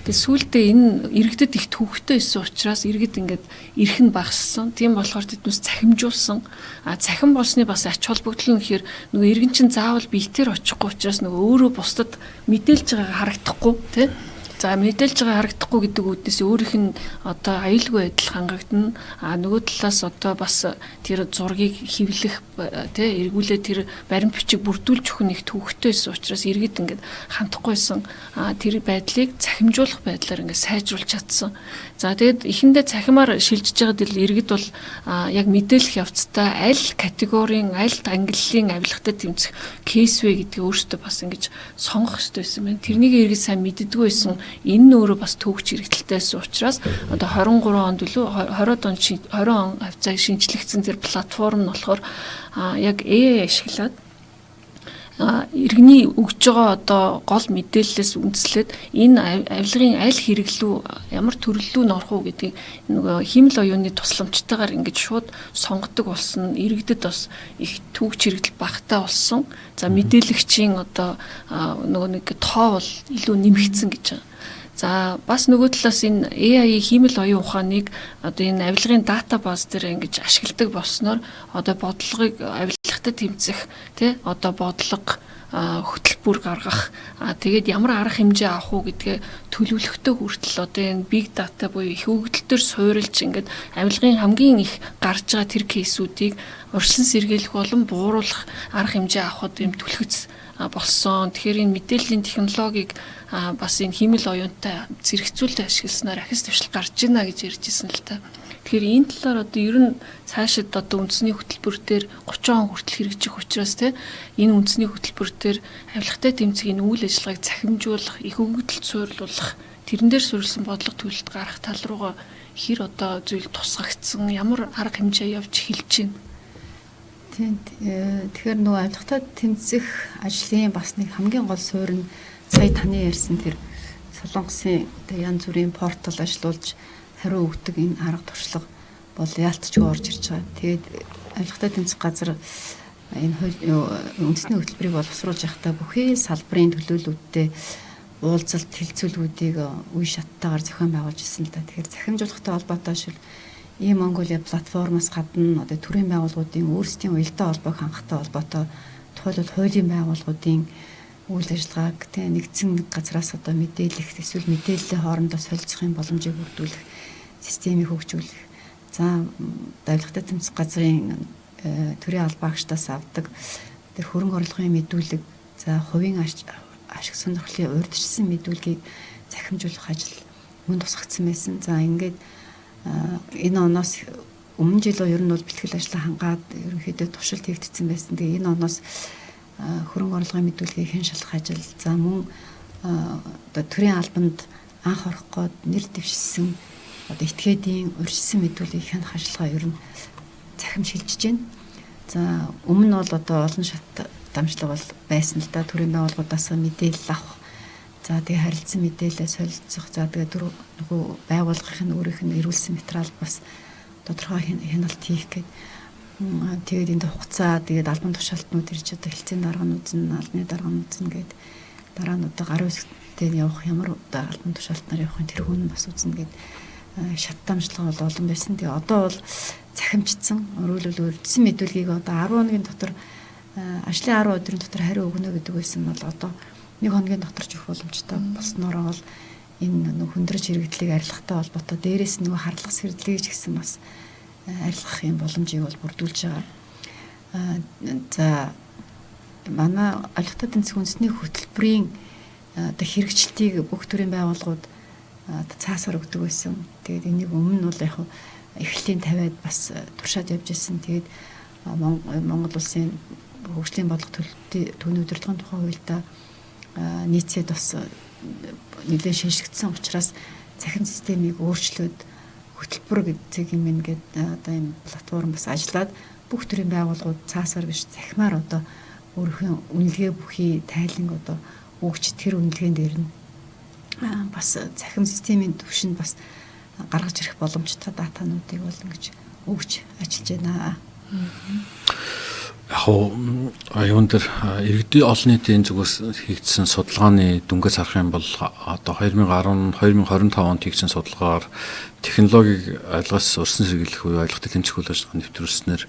Тэгээд сүүлдээ энэ иргэдэд их төвөгтэй байсан учраас иргэд ингээд ирэх нь багассан. Тийм болохоор тэднээс цахимжуулсан. Цахим болсны бас ач холбогдол нь гэхээр нөгөө иргэн чинь заавал биетээр очихгүй учраас нөгөө өөрөө бусдад мэдээлж байгааг харагдахгүй тий. За мэдээлж байгаа харагдахгүй гэдэг үүднээс өөрийнх нь одоо аюулгүй байдал хангагдана. Нөгөө талаас одоо бас тэр зургийг хэвлэх тий эргүүлээ тэр баримт бичиг бүрдүүлж өгөх нэг төвөгтэйсэн учраас иргэд ингээд хандахгүйсэн. Тэр байдлыг цахимжуулах байдлаар ингээд сайжруулж чадсан. За тэгэд эхэндээ цахимаар шилжиж байгаа дэл иргэд бол яг мэдээлэх явцдаа аль категорийн аль ангиллын авилгатай тэмцэх кейс вэ гэдгийг өөртөө бас ингэж сонгох хэрэгтэй байсан байна. Тэрнийг иргэд сайн мэддэггүй байсан. Энэ нь өөрөө бас төвөгч хэрэгтэлтэйсэн учраас одоо 23 онд билүү 20 он хавцаа шинжлэгдсэн тэр платформ нь болохоор яг ашиглаад иргэний өгж байгаа одоо гол мэдээллээс үндэслээд энэ авилгын аль хэрэглүү ямар төрлөө норох уу гэдгийг нөгөө хиймэл оюуны тусламжтайгаар ингэж шууд сонгодог болсон. Иргэдэд бас их төвч хэрэгдэл багтаа болсон. За мэдээлэгчийн одоо нөгөө нэг тоо бол илүү нэмэгдсэн гэж байна. За бас нөгөө талаас энэ AI хиймэл оюун ухааныг одоо энэ авилгын датабаз дээр ингэж ашигладаг болсноор одоо бодлогыг авилгатай тэмцэх тий одоо бодлого хөтөлбөр гаргах тэгээд ямар арга хэмжээ авах уу гэдгээ төлөвлөхтэй хүртэл одоо энэ big data буюу их өгөгдөлтөөр суурилж ингээд авилгын хамгийн их гарч байгаа тэр кейсүүдийг урьдчилан сэргийлэх болон бууруулах арга хэмжээ авахд юм түлхэц болсон. Тэгэхээр энэ мэдээллийн технологиг бас энэ хиймэл оюунтай зэрэгцүүлэлт ашигласнаар ахис төвшил гарч ийна гэж ярьж ирсэн л та. Тэгэхээр энэ талаар одоо ер нь цаашид одоо үндэсний хөтөлбөр дээр 30 он хүртэл хэрэгжих учраас энэ үндэсний хөтөлбөр дээр авилгатай тэмцэгийн үйл ажиллагааг цахимжуулах, их өгөгдөлт суйрлуулах, тэрэн дээр суурилсан бодлого төлөлт гарах тал руугаа хэр одоо зүйл тусгагдсан, ямар арга хэмжээ явж эхэлж байна.
Тийм. Тэгэхээр нөгөө авилгатай тэмцэх ажлын бас нэг хамгийн гол суурь нь сая таны ярьсан тэр Солонгосын янз бүрийн портал ажилуулж хариу өгдөг энэ арга туршлага бол яалтчгүй орж ирж байгаа. Тэгээд авилгатай тэмцэх газар энэ үндэсний хөтөлбөрийг боловсруулж явахдаа бүхий салбарын төлөөлөлтөд уулзалт хилцүүлгүүдийг үе шаттайгаар зохион байгуулж ирсэн л да. Тэгэхээр захимжуулахтай холбоотой шил Mongolia платформоос гадна одоо төрийн байгууллагуудын өөрсдийн уялдаа холбоог хангахтай холбоотой тухайлбал хуулийн байгууллагуудын үйл ажиллагааг нэгдсэн газраас одоо мэдээлэх эсвэл мэдээллийн хоорондоо солилцохын боломжийг бүрдүүлэх системийг хөгжүүлэх. За авилгатай тэмцэх газрын төрийн албаагчдаас авдаг тэр хөрөнгө оруулгын мэдүүлэг, за хувийн ашиг сонирхлын урьдчилсан мэдүүлгийг захимжуулах ажил мөн тусгагдсан байсан. За ингээд энэ оноос өмнө жил ер нь бол бэлтгэл ажлаа хангаад ерөнхийдөө туршилт хийгдсэн байсан. Тэгээ энэ оноос хөрөнгө оруулгын мэдүүлгийг хэн шалгах ажил, за мөн одоо төрийн албанд анх орох гээд нэр дэвшсэн одоо этгээдийн урьдчилан мэдүүлгийг хянах ажиллагаа ер нь цахим шилжиж байна. За өмнө нь бол одоо олон шат дамжлага бол байсан л да, төрийн байгууллагуудаас мэдээлэл авах. За тэгээ харилцан мэдээлэл солилцох. За тэгээ нөгөө байгууллагын өөрийнх нь ирүүлсэн материал бас тодорхой хяналт хийх гээд тэгээд энэ хугацаа тэгээд албан тушаалтнууд ирж одоо хэлцээний дарганууд нь албаны дарганууд нь гээд дараа нь одоо гарын үсгтээр явах ямар одоо албан тушаалтнаар явахын тэр хүн бас үзнэ гээд шат дамжлага бол олон байсан. Тэгээ одоо бол цахимжсан. Өөрөөр урьдчилан мэдүүлгийг одоо 10 хоногийн дотор ажлын 10 өдрийн дотор хариу өгнө гэдэг байсан бол одоо 1 хоногийн дотор ч өгөх боломжтой болсноороо бол энэ хүндрэж хэрэгдлийг арилгахтай холбоотой дээрээс нөгөө харлах сэрдлийг ч гэсэн бас арилгах юм боломжийг бол бүрдүүлж байгаа. За манай олигтой тэнцэх үндэсний хөтөлбөрийн одоо хэрэгжилтийг бүх төрлийн байгууллагууд цаасаар өгдөг байсан. Тэгээд энийг өмнө нь бол яг эхлэлийн тавиад бас туршаад явж ирсэн. Тэгээд Монгол улсын хөгжлийн бодлого төлөвийн удирдлагын тухай хуультай нийцээд бас нэлээд шинжлэгдсэн учраас цахим системийг өөрчлөөд хөтөлбөр гэдэг юм ингээд одоо энэ платформ бас ажиллаад бүх төрлийн байгууллагууд цаасаар биш захимаар одоо өөрийнхөө үнэлгээ бүхий тайлан одоо өгч тэр үнэлгээнд дээр нь бас цахим системийн төвшөнд бас гаргаж ирэх боломжтой датануудыг бол ингэж өгч ажиллаж байна.
Аюун дээр иргэдийн олон нийтийн зүгээс хийгдсэн судалгааны дүнгээс харах юм бол одоо 2020-2025 онд хийгдсэн судалгаагаар технологиг айлгаас урьдчилан сэргийлэх үе айлгын тэмцэх үйл ажиллагаа нэвтрүүлснээр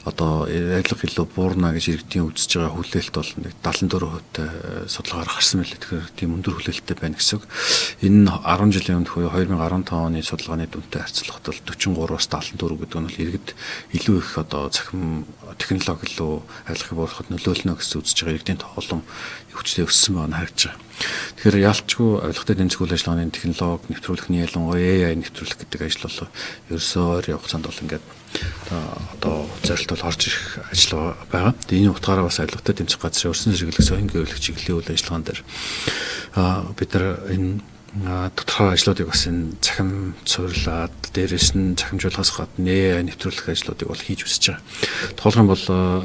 одоо айлга илүү буурна гэж иргэдийн үзэж байгаа хүлээлт бол нэг 74% судалгаагаар гарсан мэлээ. Тэгэхээр тийм өндөр хүлээлттэй байна гэсэн. Энэ 10 жилийн өмнөх үе 2015 оны судалгааны дүнтэй харьцуулахад бол 43-аас 74 гэдэг нь бол иргэд илүү их одоо цахим технологи илүү айлгыг буулгахад нөлөөлнө гэсэн үзэж байгаа иргэдийн тоглоом өвчтэй өссөн байна харагдаж байгаа. Тэгэхээр ялчгүй айлгын тэмцэх үйл ажиллагааны технологи нэвтрүүлэхний ялангуяа AI нэвтрүүлэх гэдэг ажил бол ерөөсөө ойр явах цаанд бол ингээд одоо зорилт орж ирэх ажил байгаа. Тэгээ энэ утгаараа бас айлгын тэмцэх газрын урьдчилан сэргийлэх соён гэрлэх чиглэлийн үйл ажиллагаан дээр бид нар энэ тодорхой ажлуудыг бас энэ цахим цуурлаад дээрээс нь цахимжуулахаас гадна AI нэвтрүүлэх ажлуудыг бол хийж үсэж байгаа. Тухайлх юм бол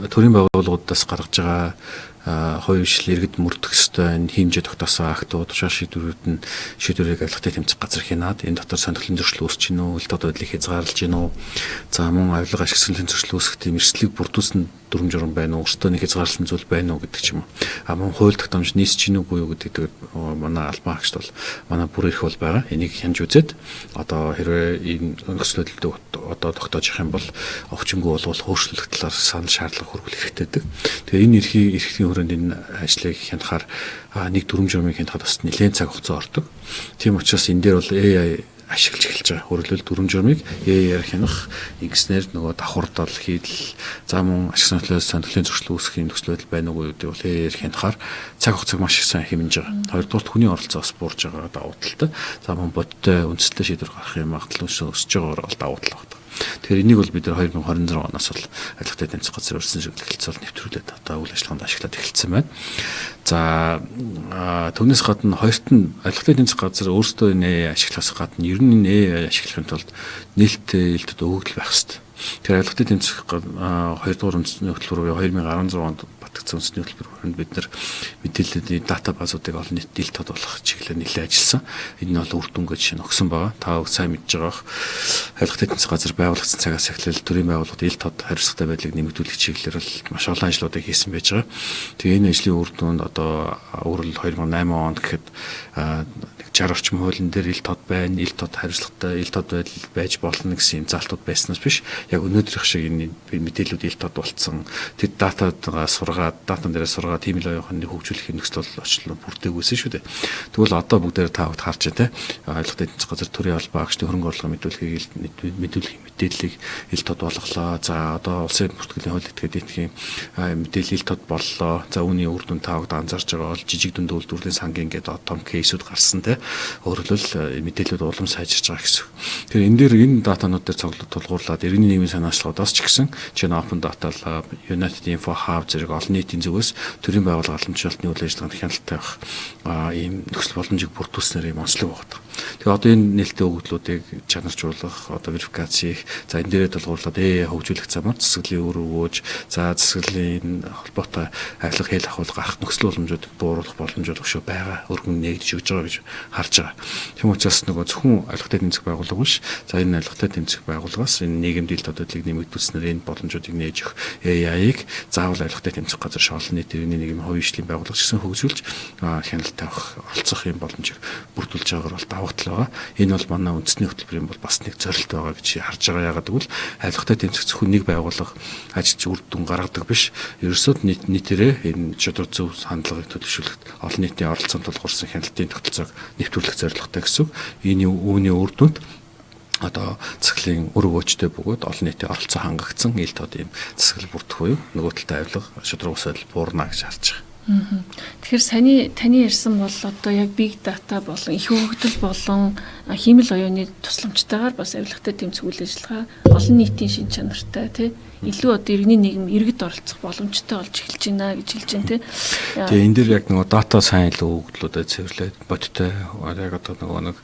төрийн байгууллагуудаас гаргаж байгаа хувьшил иргэд мөрдөх ёстой энэ хэмжээ тогтоосон актууд тушаа шийдвэрийг айлгын тэмцэх газар хянаад энэ дотор сонирхлын зөрчил үүсэж гинүү, ил тод байдлыг хязгаарлаж гинүү. За мөн авилга ашиг сонирхлын зөрчил үүсэх тийм эрсдлийг бүрдүүлсэн дүрм журам байна уу, өөртөө нэг хязгаарласан зүйл байна уу гэдэг ч юм уу. Мөн хууль тогтоомж нийсч гинүүгүй юу гэдэг манай албан хаагчд бол манай бүр ирэх бол байгаа. Энийг хянж үзээд одоо хэрвээ энэ нөхцөлөдөлд одоо тогтоож явах юм бол овчингүй бол хөөрчлөх талаар санал шаардлага хөрвөх хэрэгтэй гэдэг. Тэгээ энэ эрхийн хүрээнд энэ ажлыг хянахаар нэг дүрм журмыг хянахад бас нэлээд цаг хугацаа ордог. Тийм учраас энэ дээр бол AI ашиглаж эхэлж байгаа. Өөрөлдвөл дүрм журмыг AI-аар хянах, ингэснээр нөгөө давхурдал хийдэл, за мөн ашиг сонирхлын зөрчил үүсэх юм нөхцөл байдал байна уу гэдэг бол AI-аар хянахаар цаг хугацааг маш их сайн хэмнэж байгаа. Хоёрдугаар хүний оролцоо бас буурж байгаа давуу талтай. За мөн бодтой үндэслэлтэй шийдвэр гаргах юм магадлал өсөж байгаагаар бол давуу тал байна. Тэгэхээр энийг бол бид нар 2026 оноос бол айлгын тэмцэх газрын урьдчилан сэргийлэх хэлцэл нэвтрүүлээд одоо үйл ажиллагаанд ашиглаад эхэлсэн байна. За түүнээс гадна хоёрт нь айлгын тэмцэх газар өөрсдөө энэ ашиглахаас гадна ер нь энэ ашиглахын тулд нээлттэй илтгэд өгөгдөл байх хэрэгтэй. Тэгэхээр айлгын тэмцэх 2 дугаар үндэсний хөтөлбөр 2016 онд батгдсан үндэсний хөтөлбөрөнд бид нар мэдээллийн дата базуудыг олон нийтэд ил тод болох чиглэлээр нэлээд ажилласан. Энэ нь бол үр дүнгээ жишээ нь өгсөн байгаа. Та бүхэн сайн мэдж байгаа. Айлгын тэмцэх газар байгуулагдсан цагаас эхлээл төрийн байгууллагууд ил тод хариуцлагатай байдлыг нэмэгдүүлэх чиглэлээр бол маш олон ажлуудыг хийсэн байж байгаа. Тэгээ энэ ажлын үр дүнд одоо өөрөлд 2008 онд гэхэд 60 орчим хуулийн дээр ил тод байна, ил тод хариуцлагатай, ил тод байдал байж болно гэсэн юм залтууд байснаас биш. Яг өнөөдрийнх шиг энэ мэдээлүүд ил тод болцсон. Тэд датан дээрээ сургаад тийм л оюухан хөгжүүлэх нөхцөл очлон бүрдээгүйсэн шүү дээ. Тэгвэл одоо бүгдээр та бүхэн харж байна те. Айлгын тэмцэх газар төрийн албан хаагчдын хөрөнгө орлого мэдүүлэх мэдээллийг ил тод болголоо. За одоо улсын бүртгэлийн хууль этгээд эдгээр мэдээлэл ил тод боллоо. За үүний үр дүн та бүхэн анзаарч байгаа бол жижиг дүн үйлдвэрлэлийн сангийн гэдэг том кейсүүд гарсан те. Өөрөлдвөл мэдээлэлүүд улам сайжирч байгаа гэсэн. Тэгэхээр энэ дээр энэ датанууд дээр цоглоод тулгуурлаад иргэний нийгмийн санаачлалуудаас ч гэсэн чинь Open Data Lab, United Info Hub зэрэг олон нийтийн зүгээс төрийн байгууллага халамжлалтын үйл ажиллагаанд хяналттай байх ийм нөхцөл боломжийг бүрдүүлснээр ийм онцлог байна. Тэгээ одоо энэ нээлттэй өгөгдлүүдийг чанаржуулах, одоо верификац хийх, за энэ дээрээ тулгуурлаад хөгжүүлэх замаар засаглалын үр өгөөж, за засаглалын холбоотой авилга хэл ахуйл гарах нөхцөл боломжуудыг бууруулах боломжууд өшөө байгаа, өргөн нэгдэж өгч байгаа гэж харж байгаа. Тийм учраас нөгөө зөвхөн авилгатай тэмцэх байгууллага биш, за энэ авилгатай тэмцэх байгууллагаас энэ нийгэмд ил тододлыг нэмэгдүүлснээр энэ боломжуудыг нээж өгөх AI-ыг заавал авилгатай тэмцэх газар шоолны тэрний нийгмийн хувийн ижлийн байгууллага гэсэн хөгжүүлж хяналттай авах, оролцох юм боломжийг бүрдүүлж байгаагаар бол давагтал байгаа. Энэ бол манай үндэсний хөтөлбөрийн бол бас нэг зорилт байгаа гэж харж байгаа. Яагаад гэвэл авилгатай тэмцэх зөвхөн нэг байгууллага ажилч үр дүн гаргадаг биш. Ерөөсөө нийтээрээ энэ шудраг зөв хандлагыг төлөвшүүлэхэд олон нийтийн оролцоонд тулгуурсан хяналтын тогтолцоог нэвтрүүлэх зорилготой гэсэн. Энэ үүний үр дүнд одоо засаглалын үр өгөөжтэй бөгөөд олон нийтийн оролцоо хангагдсан ил тод ийм засаглал бүрдэх буюу нөгөө талтай авилга шудраг ус байдал буурна гэж харж байгаа.
Тэгэхээр таны ярьсан бол одоо яг big data болон их хөгжил болон хиймэл оюуны тусламжтайгаар бас авилгатай тэмцэх үйл ажиллагаа олон нийтийн шин чанартай тий илүү одоо иргэний нийгэм иргэд оролцох боломжтой болж эхэлж байна гэж хэлж байна тий.
Тэгээ энэ дээр яг нөгөө дата сайн илүү өгөгдлүүдэд цэвэрлээд бодтой яг одоо нөгөө нэг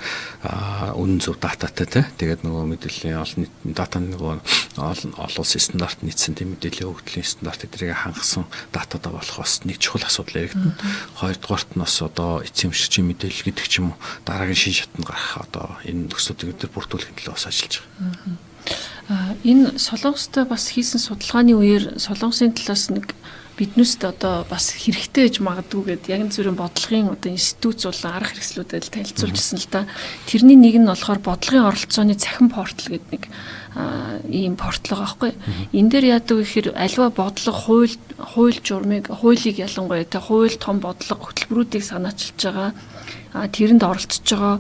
үнэн зөв дататай тий. Тэгээд нөгөө мэдээллийн олон нийтийн дата нөгөө олон улсын стандарт нийцсэн тийм мэдээллийн өгөгдлийн стандарт эдрийг хангасан датада болох бас нэг чухал асуудал яригдана. Хоёрдугаарт нь бас одоо эцэмшигчийн мэдээлэл гэдэг ч юм уу дараагийн шин шатанд гарах одоо энэ нөхцөлийг өдөр бүрдүүлэхин төлөө бас ажиллаж байгаа.
Энэ Солонгостой бас хийсэн судалгааны үеэр Солонгосын талаас нэг биднүүст одоо бас хэрэгтэй гэж магадгүй гэдэг яг зөвхөн бодлогын одоо институт болон арга хэрэгслүүдэд танилцуулжсэн л да. Тэрний нэг нь болохоор бодлогын оролцооны цахим портал гэдэг нэг ийм портал байгаа байхгүй. Энэ дээр яадаг вэ гэхээр альва бодлого хууль журмыг хуулийг ялангуяа тэ хууль том бодлого хөтөлбөрүүдийг санаачилж байгаа. Тэрэнд оролцож байгаа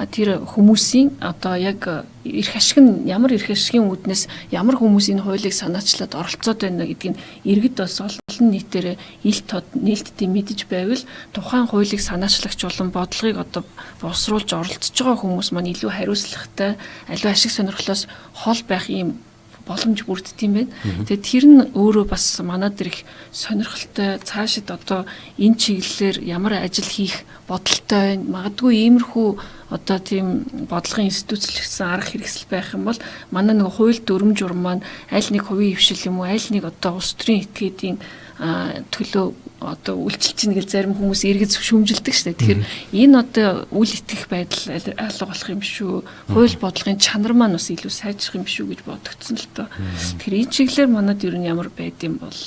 тэр хүмүүсийн одоо яг эрх ашиг нь ямар эрх ашигын үүднээс ямар хүмүүс энэ хуулийг санаачлаад оролцоод байна гэдгийг иргэд бас олон нийтээр ил тод нээлттэй мэдэж байвал тухайн хуулийг санаачлагч болон бодлогыг одоо босруулж оролцож байгаа хүмүүс маань илүү хариуцлагатай аливаа ашиг сонирхлоос хол байх юм боломж бүрддэг юм байна. Тэгээд тэр нь өөрөө бас манад их сонирхолтой цаашид одоо энэ чиглэлээр ямар ажил хийх бодолтой байна. Магадгүй иймэрхүү одоо тийм бодлогын институцлэгсэн арга хэрэгсэл байх юм бол манай нэг хууль дүрм журм маань аль нэг хувийн хвшил юм уу аль нэг одоо улс төрийн этгээдийн төлөө одоо үйлчилж ийн гэж зарим хүмүүс эргэж шүүмжилдэг шүү дээ. Тэгэхээр энэ одоо үл итгэх байдал алга болох юм шүү. Хууль бодлогын чанар маань бас илүү сайжрах юм шүү гэж бодогдсон л доо. Тэгэхээр энэ чиглэлээр манад ер нь ямар байд юм бол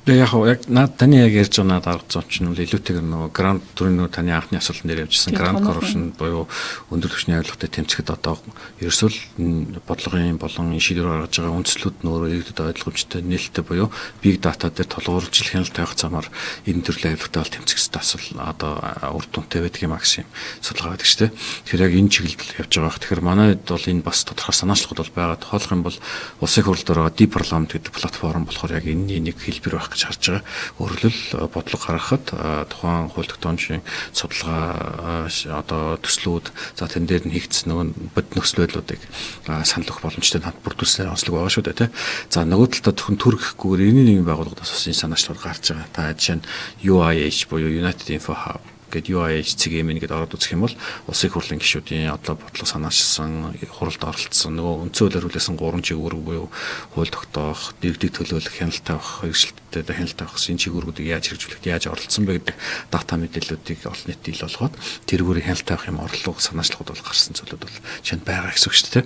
яг таны яг ярьж байгаа дарга зовч нь илүүтэйгээр нөгөө грант төрийн нөгөө таны анхны асуултан дээр явжсэн грант коррупшн буюу өндөр түвшний авилгатай тэмцэхэд одоо ерөөсөө бодлогын болон шийдвэр гаргаж байгаа үндслүүд нөөрөө иргэдэд ойлгомжтой нээлттэй буюу big data дээр толгуурлж хяналт тавих замаар энэ төрлийн авилгатай бол тэмцэх хэвээр асуул одоо үр дүнтэй байдаг юм агс юм судалгаа байдаг шүү дээ. Тэгэхээр яг энэ чиглэлд явж байгаа. Тэгэхээр манайд бол энэ бас тодорхой санаачлалууд бол байгаа. Тохиолох юм бол улсын хурал дээр байгаа Deep Parliament гэдэг платформ болохоор яг энэний нэг хэлбэр байх гэж харж байгаа. Өөрөлдөл бодлого гаргахад тухайн хууль тогтоомжийн судалгаа одоо төслүүд за тэн дээр нь хийгдсэн нөгөө бод нөхцөл байдлуудыг санал өгөх боломжтой хамт бүрдүүлснээр онцлог байгаа шүү дээ тий. За нөгөө талдаа зөвхөн төр гэхгүйгээр энэ нэгэн байгууллагаас бас энэ санаачлал гарч байгаа. Та жишээ нь UIH буюу United Info Hub гэдэг UIH CGM нэгэд ороод үзэх юм бол улсын хурлын гишүүдийн одоо бодлого санаачилсан хуралд оролцсон нөгөө үндсэн хуулиар хүлээсэн 3 чиглэл буюу хууль тогтоох, дэргэдийг төлөөлөх, хяналт тавих, хэрэгжилтэд хяналт тавих энэ чиглэлүүдийг яаж хэрэгжүүлэх, яаж оролцсон бэ гэдэг дата мэдээллүүдийг олон нийтэд ил болгоод тэрүүгээр хяналт тавих юм орлого санаачлагууд бол гарсан зүйлүүд бол шинэ байгаа гэсэн үг шүү дээ.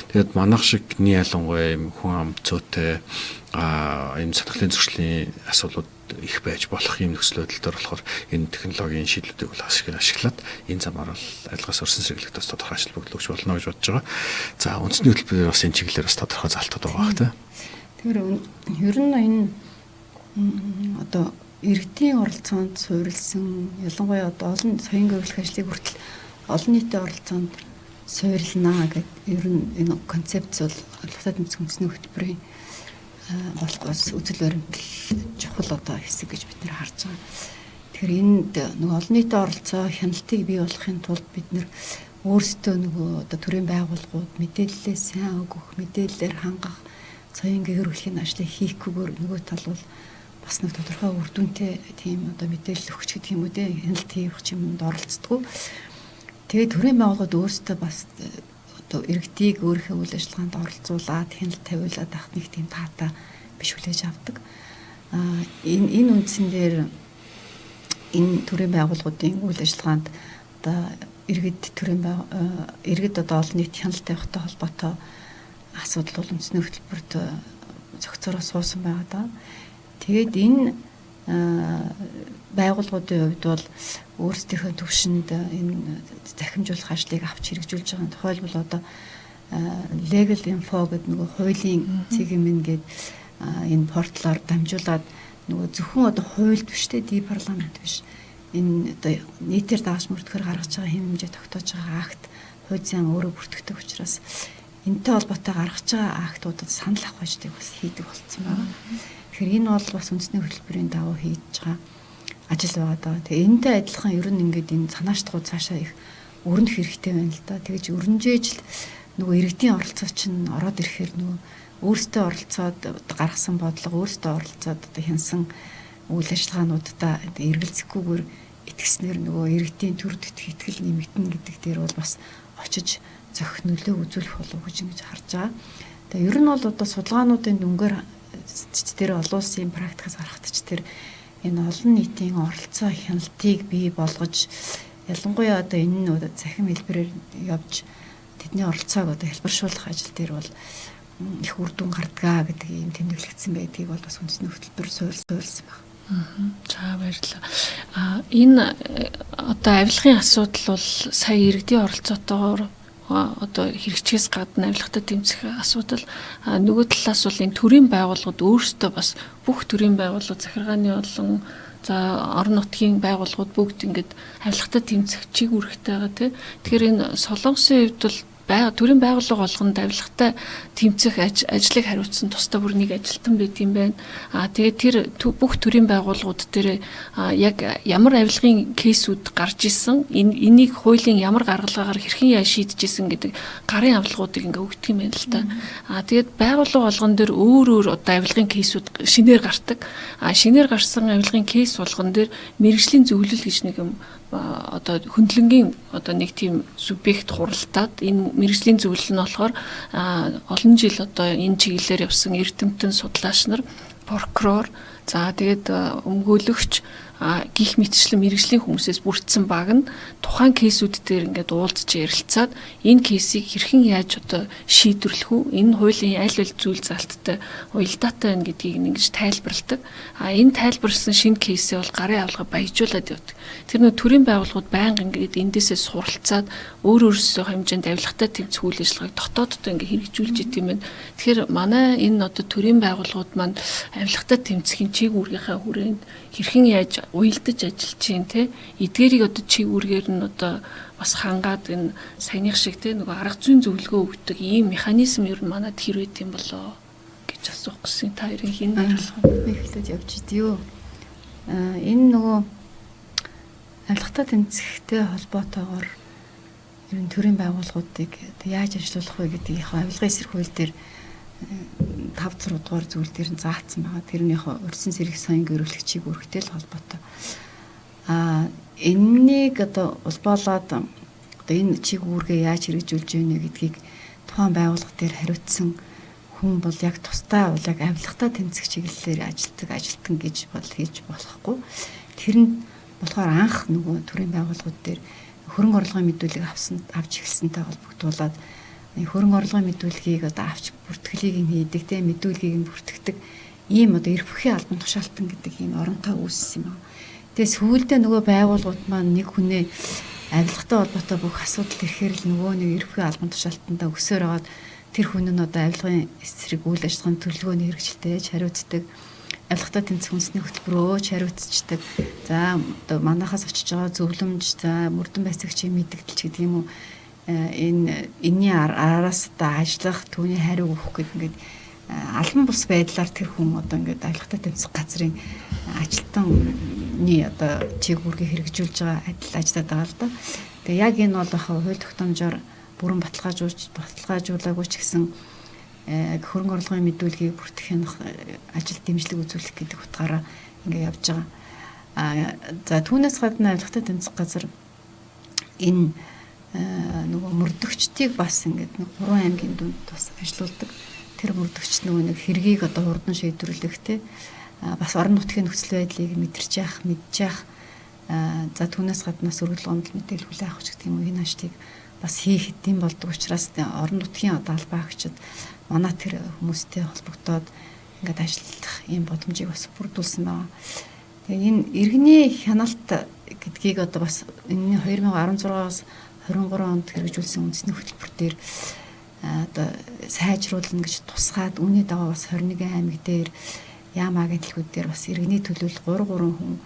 Тэгээд манайх шиг нэг ялангуяа юм хүн ам цөөтэй ийм сатгалын зөрчлийн асуудлууд их байж болох юм нөхцөл байдлаар болохоор энэ технологийн шийдлүүдийг бол ашиглаад энэ замаар бол альгаас өрсөн сэргэлэгт бас тодорхой ажил бүгдлөгч болно гэж бодож байгаа. За үндэсний хөтөлбөрөөр бас энэ чиглэлээр бас тодорхой залтууд байгаа бах тийм.
Тэгэхээр ер нь энэ одоо иргэдийн оролцоонд суурилсан ялангуяа одоо олон соён гэрүүлэх ажлыг хүртэл олон нийтийн оролцоонд суурилнаа гэдэг ер нь энэ концепц бол албатай тэмцэх үндэсний хөтөлбөрийн болтгоос үзэл баримтал чухал одоо хэсэг гэж бид нэр харж байгаа. Тэгэхээр энд нэг олон нийтийн оролцоо хяналтыг бий болгохын тулд бид нэр өөрсдөө нөгөө одоо төрийн байгууллагууд мэдээлэлээ сайн өгөх, мэдээлэлээр хангах, соён гэгэрүүлэхийн ажлыг хийхгүйгээр нөгөө тал бол бас нэг тодорхой үр дүнтэй тийм одоо мэдээлэл өгч гэдэг юм үү те хяналт хийх юмд оролцдоггүй. Тэгээд төрийн байгууллагууд өөрсдөө бас одоо иргэдийг өөрийнхөө үйл ажиллагаанд оролцуулаад хяналт тавиулаад авах нэг тийм таатай биш хүлээж авдаг. Энэ үндсэн дээр энэ төрийн байгууллагуудын үйл ажиллагаанд одоо иргэд одоо олон нийт хяналт тавихтай холбоотой асуудал бол үндэсний хөтөлбөрт зохицороо суусан байгаа даа. Тэгээд энэ байгууллагуудын хувьд бол өөрсдийнхөө төвшөнд энэ захимжуулах ажлыг авч хэрэгжүүлж байгаа. Тухайлбал одоо Legal Info гэдэг нөгөө хуулийн цэгмэн гэдэг энэ портлоор дамжуулаад нөгөө зөвхөн одоо хууль биш те парламент биш. Энэ одоо нийтээр дааж мөрдөхөр гаргаж байгаа хэм хэмжээ тогтоож байгаа акт хууль зүйн өөрөө бүртгэдэг учраас энэтэй холбоотой гаргаж байгаа актуудад санал авах ажлыг бас хийдэг болсон байна. Тэгэхээр энэ бол бас үндэсний хөтөлбөрийн давуу хийж байгаа ажил байгаа даа. Тэгээ энэтэй адилхан ер нь ингээд энэ санаачтгууд цаашаа их өрнөх хэрэгтэй байна л да. Тэгэж өрнжээж л нөгөө иргэдийн оролцоо чинь ороод ирэхээр нөгөө өөрсдөө оролцоод гаргасан бодлого, өөрсдөө оролцоод одоо хянсан үйл ажиллагаануудаа эргэлзэхгүйгээр итгэснээр нөгөө иргэдийн төр итгэл нэмэгдэнэ гэдэг дээр бол бас очиж зохих нөлөө үзүүлэх болов гэж ингэж харж байгаа. Тэгээ ер нь бол одоо судалгаануудын дүнгээр тэр олон улсын практикаас харахад тэр энэ олон нийтийн оролцоо хяналтыг бий болгож ялангуяа одоо энэ нь захим хэлбэрээр явж тэдний оролцоог одоо хэлбэршүүлэх ажил дээр бол их үр дүн гардгаа гэдэг юм тэмдэглэгдсэн байдгийг бол бас үндэсний хөтөлбөр суурилсан байна.
За баярлалаа. Энэ одоо авилгын асуудал бол сая иргэдийн оролцоотойгоор одоо хэрэгжихээс гадна авилгатай тэмцэх асуудал нөгөө талаас бол энэ төрийн байгууллагууд өөрсдөө бас бүх төрийн байгууллагууд захиргааны болон за орон нутгийн байгууллагууд бүгд ингээд авилгатай тэмцэх чиг үүрэгтэй байгаа тийм. Тэгэхээр энэ Солонгосын хувьд бол төрийн байгууллага болгонд авилгатай тэмцэх ажлыг хариуцсан тусдаа бүр нэг ажилтан байт юм байна. Тэгээд тэр бүх төрийн байгууллагууд дээр яг ямар авилгын кейсүүд гарч исэн, энийг хуулийн ямар гаргалгаагаар хэрхэн шийдэж исэн гэдэг гарын авилгуудыг ингээ өгдөг юм байна л да. Тэгээд байгууллага болгон дээр өөр одоо авилгын кейсүүд шинээр гардаг. Шинээр гарсан авилгын кейс болгон дээр мэргэжлийн зөвлөл гэж нэг юм одоо хөндлөнгийн одоо нэг тийм субъект хуралдаад энэ мэргэжлийн зөвлөл нь болохоор олон жил одоо энэ чиглэлээр явсан эрдэмтэн судлаач нар, прокурор, за тэгээд өмгөөлөгч гих мэтчлэн мэргэжлийн хүмүүсээс бүрдсэн баг нь тухайн кейсүүд дээр ингээд уулзж ярилцаад энэ кейсийг хэрхэн яаж одоо шийдвэрлэх үү, энэ хуулийн аль аль зүйл залттай уялдаатай байна гэдгийг ингэж тайлбарладаг. Энэ тайлбарлсан шинэ кейсээ бол гарын авилга баяжуулаад явдаг. Тэр нөө төрийн байгууллагууд байнга ингээд эндээсээ суралцаад өөрөөсөө хэмжээнд авилгатай тэмцэх үйл ажиллагааг дотооддоо ингээд хэрэгжүүлж идэв юм байна. Тэгэхээр манай энэ одоо төрийн байгууллагууд маань авилгатай тэмцэхийн чиг үүргийнхаа хүрээнд хэрхэн яаж уялдаж ажиллаж чинь те эдгээрийг одоо чиг үүргээр нь одоо бас хангаад энэ саяных шиг те нөгөө арга зүйн зөвлөгөө өгдөг ийм механизм ер нь манад хэр байт юм болоо гэж асуух гэсэн та хоёрын хин хариулах
нь эхлээд явж идеё. Энэ нөгөө авилгатай тэмцэхтэй холбоотойгоор ер нь төрийн байгууллагуудыг яаж ажилуулах вэ гэдэг яг авилгын эсрэг хууль дээр 5-6 дугаар зүйл дээр нь заагдсан байгаа. Тэрнийх урьдчилан сэргийлэх соён гэрүүлэгчийг өргөтэй л холбоотой. Энэнийг одоо улбуулад одоо энэ чиг үүргээ яаж хэрэгжүүлж ийнэ гэдгийг тухайн байгууллага дээр хариуцсан хүн бол яг тусдаа бол яг авилгатай тэмцэх чиглэлээр ажилладаг ажилтан гэж бол хийж болохгүй. Тэр нь болохоор анх нөгөө төрийн байгууллагууд дээр хөрөнгө орлогын мэдүүлэг авч эхэлсэнтэй холбогдуулаад хөрөнгө орлогын мэдүүлгийг одоо авч бүртгэлийг нь хийдэг те мэдүүлгийг нь бүртгэдэг ийм одоо эрх бүхий албан тушаалтан гэдэг ийм оронтой үүссэн юм. Тэгээ сүүлдээ нөгөө байгууллагууд маань нэг хүнээ авилгатай холбоотой бүх асуудал ирэхээр л нөгөө нэг эрх бүхий албан тушаалтандаа өсөөр агаад тэр хүн нь одоо авилгын эсрэг үйл ажиллагааны төлөвлөгөөний хэрэгжилтэйж хариуцдаг, авилгатай тэмцэх үндэсний хөтөлбөрөөч хариуцдаг. За одоо манайхаас очиж байгаа зөвлөмж, за мөрдөн байцаагчийн мэдээлэлч гэдэг юм уу энэний араас та ажиллах түүний хариу өгөх гэдэг ингээд албан бус байдлаар тэр хүн одоо ингээд авилгатай тэмцэх газрын ажилтны одоо чиг үүргээ хэрэгжүүлж байгаа адил ажиллаад байгаа л да. Тэгээ яг энэ бол яг хууль тогтоомжоор бүрэн баталгаажуулаагүй ч гэсэн хөрөнгө оруулгын мэдүүлгийг бүртгэхийн ажил дэмжлэг үзүүлэх гэдэг утгаараа ингээд явж байгаа. За түүнээс гадна авилгатай тэмцэх газар энэ нөгөө мөрдөгчдийг бас ингээд 3 аймгийн дунд бас ажилуулдаг. Тэр мөрдөгчд нөгөө нэг хэргийг одоо хурдан шийдвэрлэх те бас орон нутгийн нөхцөл байдлыг мэдж явах за түүнээс гаднаас өргөл гомдол мэдээлэл хүлээх авах гэх юм уу энэ аштыг бас хийх хэдийн болдог учраас орон нутгийн одоо албаагчид манай тэр хүмүүстэй холбогдоод ингээд ажиллах ийм боломжийг бас бүрдүүлсэн байна. Тэгээ энэ иргэний хяналт гэдгийг одоо бас энэ 2016-аас 23 онд хэрэгжүүлсэн үндэсний хөтөлбөр дээр одоо сайжруулна гэж тусгаад үүний дагуу бас 21 аймаг дээр яам агентлагууд дээр бас иргэний төлөөлөл 3 хүн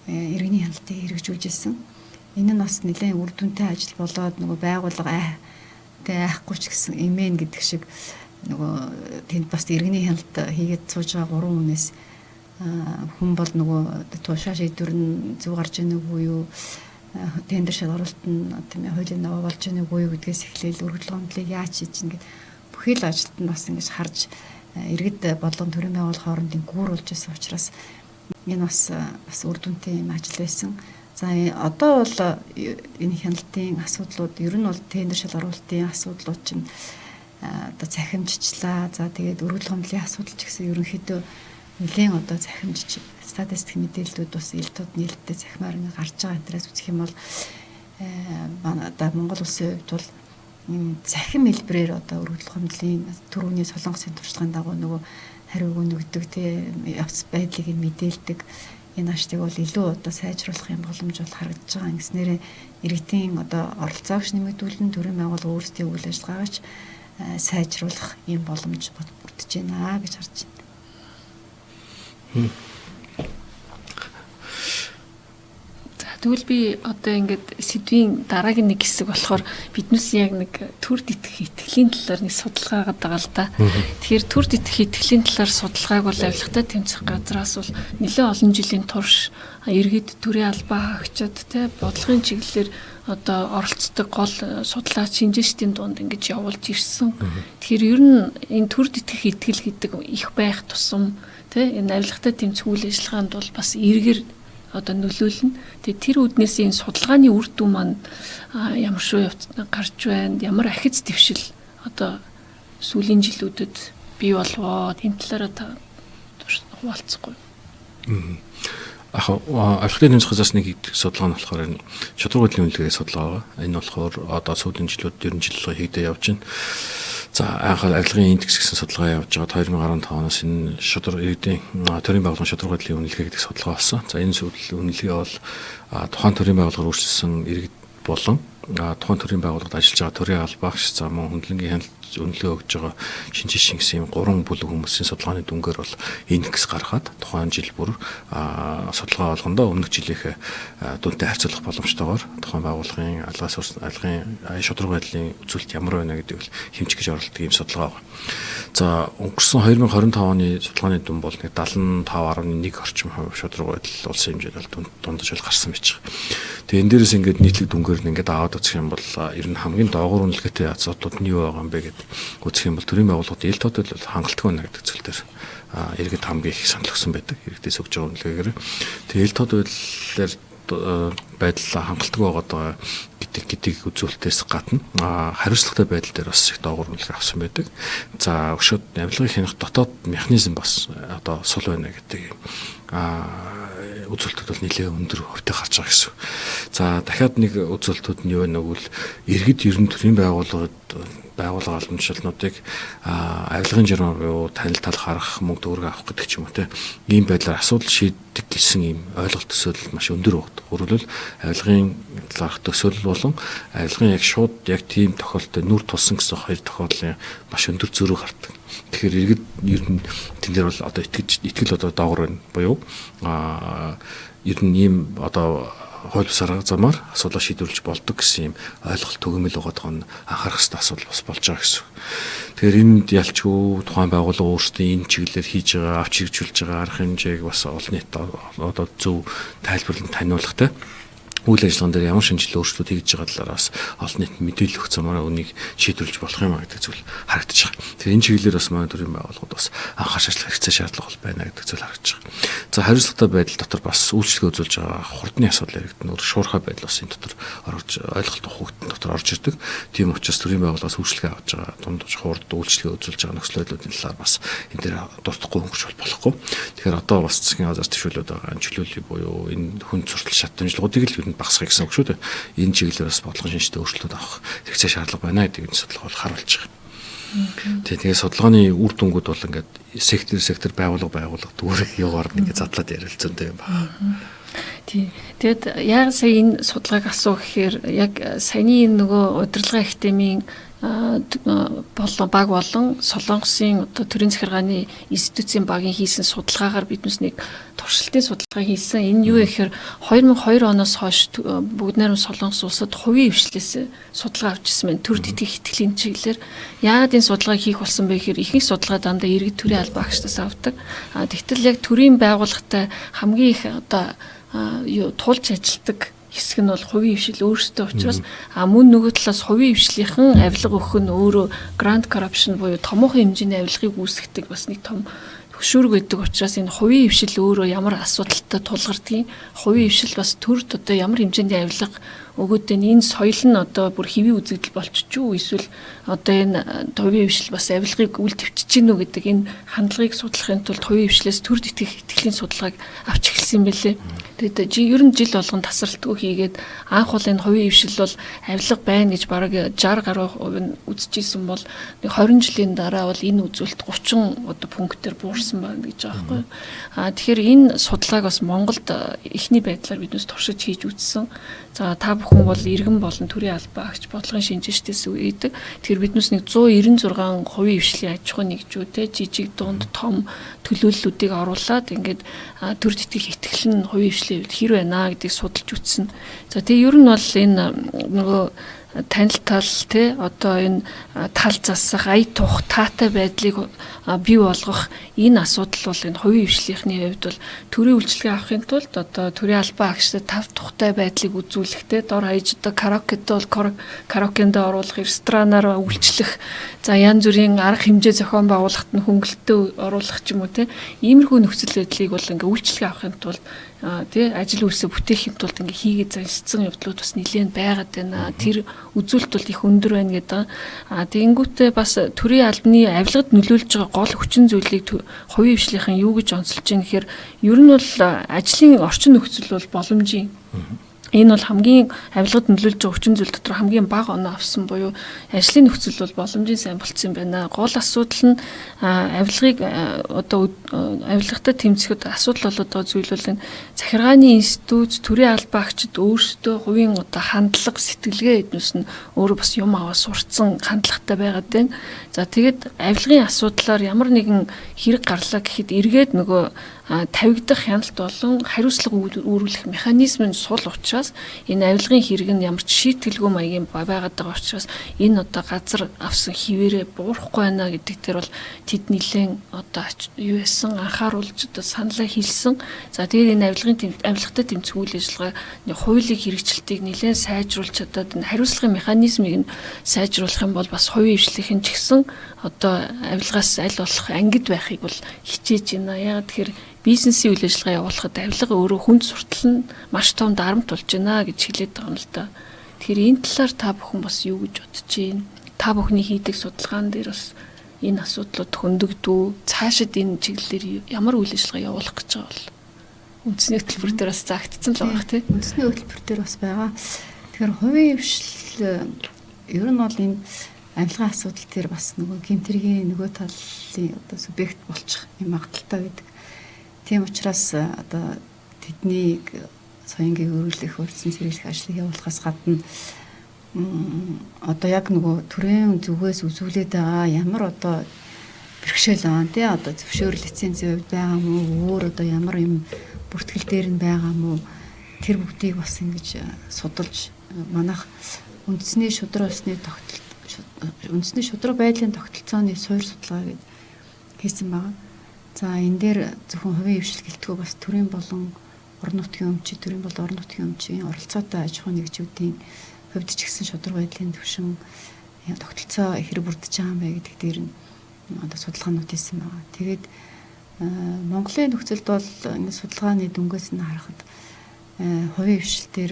иргэний хяналтыг хэрэгжүүлж ирсэн. Энэ нь бас нэлээд үр дүнтэй ажил болоод нөгөө байгууллага айхгүй ч гэсэн имэн гэдэг шиг нөгөө тэнд бас иргэний хяналт хийгээд сууж байгаа 3 хүнээс хүн бол нөгөө туушаа шийдвэр нь зөв гарч ийнэ үгүй юу тендер шалгуулалт нь тийм ээ хуулийн даваа болж ийнэ үгүй юу гэдгээс эхлээл өргөдөл гомдлыг яаж хийж ин гэд бүхий л ажилд нь бас ингэж харж иргэд болон төрийн байгууллага хоорондын гүүр болж байсан учраас энэ бас үр дүнтэй юм ажил байсан. За одоо бол энэ хяналтын асуудлууд ер нь бол тендер шалгуулалтын асуудлууд чинь одоо захимжчлаа. За тэгээд өргөдөл гомдлын асуудал ч гэсэн ерөнхийдөө нэлээд одоо захимжиж статистик мэдээллүүд бас ил тод нийлдэд захимаар ингээ гарч байгаа интерес үзэх юм бол манай одоо Монгол улсын хувьд бол захим хэлбэрээр одоо өргөдөл гомдлын төрөүний солонгосын туршлагын дагуу нөгөө хариу өгнө гэдэг тийм явц байдлыг мэдээлдэг энэ аштыг бол илүү одоо сайжруулах юм боломж бол харагдаж байгаа. Ингэснээрээ иргэдийн одоо оролцоогч нэмэгдүүлэн төрийн байгууллага өөрсдийн үйл ажиллагаач сайжруулах юм боломж бүрдэж байна гэж харж байна.
Тэгвэл би одоо ингээд сэдвийн дараагийн нэг хэсэг болохоор биднээс яг нэг төр итгэх итгэлийн талаар нэг судалгаа байгаа л да. Тэгэхээр төр итгэх итгэлийн талаар судалгааг бол авилгатай тэмцэх газраас бол нэлээд олон жилийн турш иргэд төрийн албаа хаагчид те бодлогын чиглэлээр одоо оролцдог гол судлаач шинжээчдийн дунд ингэж явуулж ирсэн. Тэгэхээр ер нь энэ төр итгэх итгэл гэдэг их байх тусам те энэ авилгатай тэмцэх үйл ажиллагаанд бол бас эргэр одоо нөлөөлнө. Тэгээ тэр үднээс энэ судалгааны үр дүн маань ямар шүү гарч байна. Ямар ахиц дэвшил одоо сүүлийн жилүүдэд бий болвоо. Энэ талаараа та хуваалцахгүй.
Авилгатай тэмцэх газраас нэг судалгаа нь болохоор энэ шударгуудлын үнэлгээний судалгаа байгаа. Энэ болохоор одоо сүүлийн жилүүд 90 жилийн хийгдээ явж байна. За анхаал авилгын индекс гэсэн судалгаа явж байгаа 2015 оноос энэ иргэдийн төрийн байгууллагын шударгуудлын үнэлгээ гэдэг судалгаа болсон. За энэ үнэлгээ бол тухайн төрийн байгууллагаар үйлчилсэн иргэд болон тухайн төрийн байгууллагад ажиллаж байгаа төрийн албаагч за мөн хөндлөнгийн хяналт үнэлгээ өгж байгаа шинжээч гэсэн 3 бүлэг хүмүүсийн судалгааны дүнгээр бол индекс гаргаад тухайн жил бүр судалгаа болгондоо өмнөх жилийнхээ дүнтэй харьцуулах боломжтойгоор тухайн байгууллагын алгын шударга байдлын үзүүлэлт ямар байна гэдэг л хэмжих гэж оролддог ийм судалгаа байна. За өнгөрсөн 2025 оны судалгааны дүн бол 75.1 орчим хувь шударга байдал улсын хэмжээнд бол дундаж бол гарсан байж байгаа. Тэгээ энэ дээрээс ингээд нийтлэг дүнгээр нь ингээд аваад үзэх юм бол ер нь хамгийн доогуур үнэлгээтэй асуудлууд нь юу байгаа юм бэ гэдэг үзэх юм бол төрийн байгууллагууд ил тод бол хангалттай байна гэдэг зүйл дээр иргэд хамгийн их санал өгсөн байдаг. Иргэдээс өгж байгаа үнэлгээгээр. Тэгээ ил тод байдал хангалттай байгаа гэдгийг үзүүлэлтээс гадна хариуцлагатай байдал дээр бас их доогуур үнэлгээ авсан байдаг. За өшөөд авилгын хянах дотоод механизм бас одоо сул байна гэдэг үзүүлэлтүүд бол нэлээд өндөр хувьтай гарч байгаа гэсэн. За дахиад нэг үзүүлэлтүүд нь юу вэ нэгвэл иргэд ер нь төрийн байгууллага уламжлалнуудыг авилгын журмаар буюу танилтал харах, мөнгө төгрөг авах гэдэг ч юм уу те ийм байдлаар асуудал шийддэг гэсэн ийм ойлголт төсөөлөл маш өндөр багт. Өөрөлдвөл авилгын талаарх төсөөлөл болон авилгын яг шууд яг тийм тохиолдолд нүр тулсан гэсэн хоёр тохиолдлын маш өндөр зөрүү гардаг. Тэгэхээр иргэд ер нь тэн дээр бол одоо итгэл одоо доогор байна буюу ер нь ийм одоо хууль бус арга замаар асуудал шийдвэрлэж болдог гэсэн юм ойлголт төгөөмөл байгаа нь анхаарах хэрэгтэй асуудал бас болж байгаа гэсэн. Тэгэхээр энд ялчгүй тухайн байгууллага өөрсдөө энэ чиглэлээр хийж байгаа, авч хэрэгжүүлж байгаа арга хэмжээг бас олон нийт одоо зөв тайлбарлан таниулахтай үйл ажиллагаан дээр ямар шинжилгээ өөрчлөлт хийж байгаа талаар бас олон нийтэд мэдээлэл өгөх замаараа үнийг шийдвэрлэж болох юм а гэдэг зүйл харагдаж байгаа. Тэгэхээр энэ чиглэлээр бас манай төрийн байгууллагууд бас анхаарч ажиллах хэрэгцээ шаардлага бол байна гэдэг зүйл харагдаж байгаа. За хариуцлагатай байдал дотор бас үйлчлэгээ үзүүлж байгаа хурдны асуудал яригдана. Шуурхай байдал бас энэ дотор орж ойлголт хүүхдэн дотор орж ирдэг. Тийм учраас төрийн байгууллагаас үйлчлэгээ авч байгаа дундаж хурд үйлчлэгээ үзүүлж байгаа нөхцөл байдлуудын талаар бас энэ дээр дуртахгүй өнгөрч болохгүй. Тэгэхээр одоо бас засгийн газар төвшүүлээд байгаа чөлөөллийн буюу энэ хүн суртал шат дамжлагуудыг л бидэнд багасгах гэсэн үг шүү дээ. Энэ чиглэлээр бас бодлогын шинжтэй өөрчлөлт авах хэрэгцээ шаардлага байна гэдэг энэ судалгаа бол харуулж байгаа. Тэгээ судалгааны үр дүнгууд бол ингээд сектор байгууллага дүүрэг яваар ингээд задлаад ярилцсан юм байна.
Тий. Тэгэд яг сая энэ судалгааг асуух гэхээр яг саяны нөгөө удирдлагын академийн баг болон Солонгосын одоо төрийн захиргааны институцийн багийн хийсэн судалгаагаар биднээс нэг туршилтын судалгаа хийсэн. Энэ юу гэхээр 2002 оноос хойш бүгд найрамд Солонгос улсад хувийн хвшлээс судалгаа авчихсан байна. Төр тэтгэх итгэлийн чиглэлээр яагаад энэ судалгааг хийх болсон бэ гэхээр ихэнх судалгаа дандаа иргэд төрийн албан агчдаас авдаг. Тэгтэл яг төрийн байгууллагатай хамгийн их одоо тулж ажилтдаг хэсэг нь бол хувийн хвшил өөрсдөө учраас мөн нөгөө талаас хувийн хвшлийнхэн авилга өгөх нь өөрөө grand corruption буюу томоохон хэмжээний авилгыг үүсгэдэг бас нэг том хөшүүрэг байдаг учраас энэ хувийн хвшил өөрөө ямар асуудалтай тулгардгийг хувийн хвшил бас төрд одоо ямар хэмжээний авилга өгөөд энэ соёл нь одоо бүр хэвийн үзэгдэл болчих юу эсвэл одоо энэ хувийн хвшил бас авилгыг үл твчиж гинүү гэдэг энэ хандлагыг судлахын тулд хувийн хвшлээс төр тэтгэх итгэлийн судалгааг авч эхэлсэн юм байлээ. Тэгээд ер нь жил болгон тасралтгүй хийгээд анх бол энэ хувийн хвшил бол авилга байна гэж бараг 60% нь үзчихсэн бол нэг 20 жилийн дараа бол энэ үзүүлэлт 30 одоо пунктээр буурсан байна гэж байгаа байхгүй. Тэгэхээр энэ судалгааг бас Монголд эхний байдлаар биднээс туршиж хийж үзсэн. За та бүхэн бол иргэн болон төрийн албан агч бодлогын шинжилгээчдээс үйдэг. Тэгэхээр биднээс нэг 196 хувийн хвшлийн аж ахуй нэгжүүдээ жижиг дунд том төлөөллүүдийг оруулаад ингээд төр тэтгэх итгэл нь хувийн хвшлийн хувьд хэр байна гэдгийг судалж үзсэн. За тэгээ ер нь бол энэ нөгөө танил тал те одоо энэ тал засах ая тух таатай байдлыг бий болгох энэ асуудал бол энэ хувийн хвшлийнхний хувьд бол төрийн үйлчлэгээ авахын тулд одоо төрийн албан агчдад тав тухтай байдлыг үзүүлэхтэй дор хаяж одоо караокед бол караокенд оруулах ресторанаар үйлчлэх за янз бүрийн арга хэмжээ зохион байгуулахад нь хөнгөлөлтөө оруулах ч юм уу те иймэрхүү нөхцөл байдлыг бол ингээ үйлчлэгээ авахын тулд тий ажил үйлсээ бүтээхийн тулд ингээ хийгээд заншсан явдлууд бас нэлээд байгаад байна. Тэр үзүүлэлт бол их өндөр байна гэдэг. Тэгэнгүүтээ бас төрийн албаны авилгад нөлөөлж байгаа гол хүчин зүйлийг хувийн хвшлийнхэн юу гэж онцолж байна гэхээр ер нь бол ажлын орчин нөхцөл бол боломжийн энэ бол хамгийн авилгад нөлөөлж байгаа хүчин зүйл дотор хамгийн бага оноо авсан буюу ажлын нөхцөл бол боломжийн сайн болцсон юм байна. Гол асуудал нь авилгыг одоо авилгатай тэмцэхэд асуудал болоод байгаа зүйл бол энэ захиргааны институт, төрийн албан агчид өөрсдөө хувийн одоо хандлага, сэтгэлгээ эднээс нь өөрөө бас юм аваа сурцсан хандлагатай байгаад байна. За тэгэд авилгын асуудлаар ямар нэгэн хэрэг гарлаа гэхэд эргээд нөгөө тавигдах хяналт болон хариуцлага үүрүүлэх механизм нь сул учраас энэ авилгын хэрэг нь ямар ч шийтгэлгүй маягийн байгаад байгаа учраас энэ одоо газар авсан хിവэрэ буурахгүй байна гэдэг дээр бол тэд нэлээд одоо юу яасан анхааруулж одоо саналаа хэлсэн. За тэгээд энэ авилгатай тэмцэх үйл ажиллагаа хуулийн хэрэгжилтийг нэлээд сайжруулж чадаад энэ хариуцлагын механизмыг нь сайжруулах юм бол бас хувийн хвшлийнхэн ч гэсэн одоо авилгаас аль болох ангид байхыг бол хичээж байна. Яг тэгэхээр бизнесийн үйл ажиллагаа явуулахад авилга өөрөө хүнд суртал нь маш том дарамт болж байна гэж хэлээд байгаа юм л да. Тэгэхээр энэ талаар та бүхэн бас юу гэж бодож байна? Та бүхний хийдэг судалгаан дээр бас энэ асуудлууд хөндөгдөө цаашид энэ чиглэлээр ямар үйл ажиллагаа явуулах гэж байгаа бол үндэсний хөтөлбөр дээр бас заагдсан л байгаа тийм.
Үндэсний хөтөлбөр дээр бас байгаа. Тэгэхээр хувийн хвшил ер нь бол энэ авилгын асуудал дээр бас нөгөө гэмтрийн нөгөө талын одоо субъект болчих юм магадaltaй байдаг. Тийм учраас одоо тэднийг соёнгийн өргөлөх, урьдчилан сэргийлэх ажлыг явуулахаас гадна одоо яг нөгөө төрийн зүгээс үзүүлээд байгаа ямар одоо бэрхшээл байгаа тий одоо зөвшөөрөл лицензийн хувьд байгаа мó өөр одоо ямар юм бүртгэл дээр нь байгаа мó тэр бүгдийг бас ингэж судалж манайх үндэсний шудраг усны тогтолт үндэсний шудраг байдлын тогтолцооны суурь судалгаа гэж хийсэн байгаа. За энэ дээр зөвхөн хувийн хвшил гэлтгүү бас төрийн болон орон нутгийн өмчийн төрийн бол орон нутгийн өмчийн оролцоотой аж ахуйн нэгжүүдийн хувьд ч гэсэн шударга байдлын түвшин тогтолцоо хэрэг бүрдэж байгаа юм бэ гэдэг дээр нь одоо судалгаанууд хийсэн байгаа. Тэгээд Монголын нөхцөлд бол энэ судалгааны дүнгээс нь харахад хувийн хвшилтээр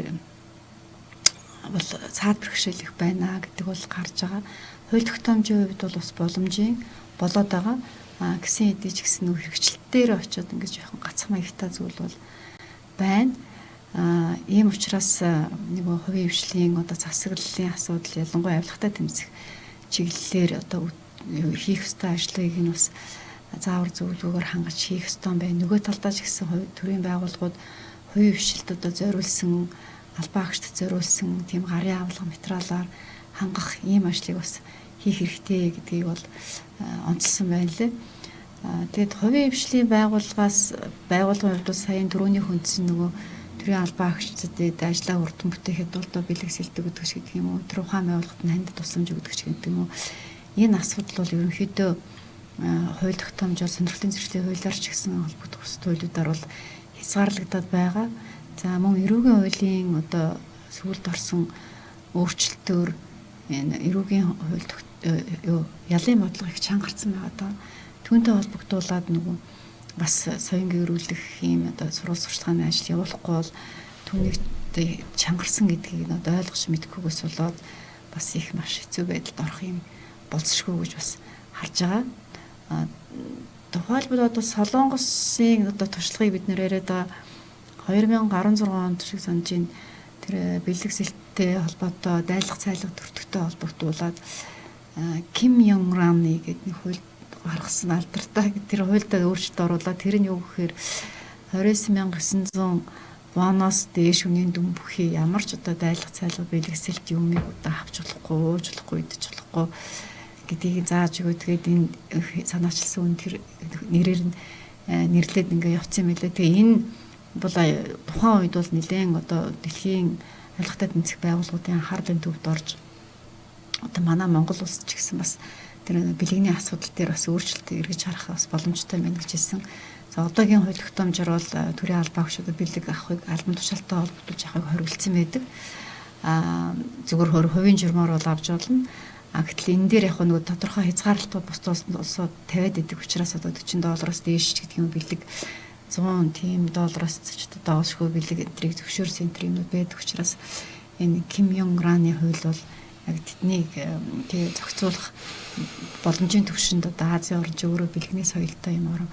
бол цаад бэрхшээл их байна гэдэг бол гарч байгаа. Хууль тогтоомжийн хувьд бол бас боломжийн болоод байгаа. Гэсэн хэдий ч гэсэн нөх хэрэгчлэлтээр очиод ингэж яхан гацх маягтай зүйл бол байна. Ийм учраас нөгөө хувийн хвшлийн одоо засаглалын асуудал ялангуяа авилгатай тэмцэх чиглэлээр одоо хийх ёстой ажлыг нь бас заавар зөвлөгөөр хангаж хийх ёстой байна. Нөгөө талдаа ч гэсэн төрийн байгууллагууд хувийн хвшилт одоо зориулсан албаа агчдад зориулсан тийм гарын авалга материалаар хангах ийм ажлыг бас хийх хэрэгтэй гэдгийг бол онцлсан байна лээ. Тэгэд хувийн хвшлийн байгууллагын хувьд саяын түрүүний хүндсэн нөгөө төрийн албаа агчдад ажлаа үрдэн бүтээхэд бол бэлгэсэлдэг гэдэг ч гэдэг юм уу, тэр ухаан байгууллагад нь ханд тусламж өгдөг ч гэдэг юм уу. Энэ асуудал бол ерөнхийдөө хууль тогтоомжоор сонирхлын зөрчлийн хуулиар ч гэсэн холбогдох бус хуулиудаар бол хязгаарлагдаад байгаа. За мөн эрүүгийн хуулийн одоо сүүлд орсон өөрчлөлтөөр энэ эрүүгийн хууль ялын бодлого их чангарсан байгаа даа. Түүнтэй холбогдуулаад нөгөө бас соён гэрүүлэх юм одоо сурвалж сурталчилгааны ажил явуулахгүй бол түүнийг чангарсан гэдгийг одоо ойлгож мэдхгүйгээс болоод бас их маш хэцүү байдалд орох юм болцсошгүй гэж бас харж байгаа. Тухайлбал одоо Солонгосын одоо туршлагыг бид нэр яриад байгаа 2016 онд шиг санаж ин тэр бэлгэсэлттэй холбоотой дайлах цайлах төртөгтэй холбогдуулаад Ким Йонг Рамны гэдэг нэг хууль гаргасан алдартай тэр хуульдаа өөрчлөлт оруулаад тэр нь юу гэхээр 29,900 боноос дээш үнийн дүн бүхий ямар ч одоо дайлах цайлах бэлгэсэлт юмыг одоо авч болохгүй, уучлахгүй, идэж болохгүй гэдгийг зааж өгөө. Тэгээд энэ санаачилсан үн тэр нэрээр нь нэрлээд ингээ явцсан юм лээ. Тэгээ энэ бол тухайн үед бол нэлээд одоо дэлхийн авилгатай тэмцэх байгууллагуудын анхаарлын төвд орж одоо манай Монгол улс ч гэсэн бас тэр бэлгэний асуудал дээр бас өөрчлөлт эргэж харах бас боломжтой байна гэж хэлсэн. За одоогийн хууль тогтоомжоор бол төрийн албаа агчдад бэлэг авахыг албан тушаалтай холбогдуулж авахыг хориглосон байдаг. Зөвхөн хувийн журмаар бол авч болно. Гэтэл энэ дээр яг нэг тодорхой хязгаарлалтууд бус улсууд тавиад идэг учраас одоо $40 дээш гэдэг юм бэлэг 100 тийм доллараас ч доошгүй бэлэг энтрийг зөвшөөрсөн юмнууд байдаг учраас энэ Ким Йонг Раны хууль бол яг тэднийг тэгээ зохицуулах боломжийн түвшинд одоо Азийн орнч өөрөө бэлгэний соёлтой юм орон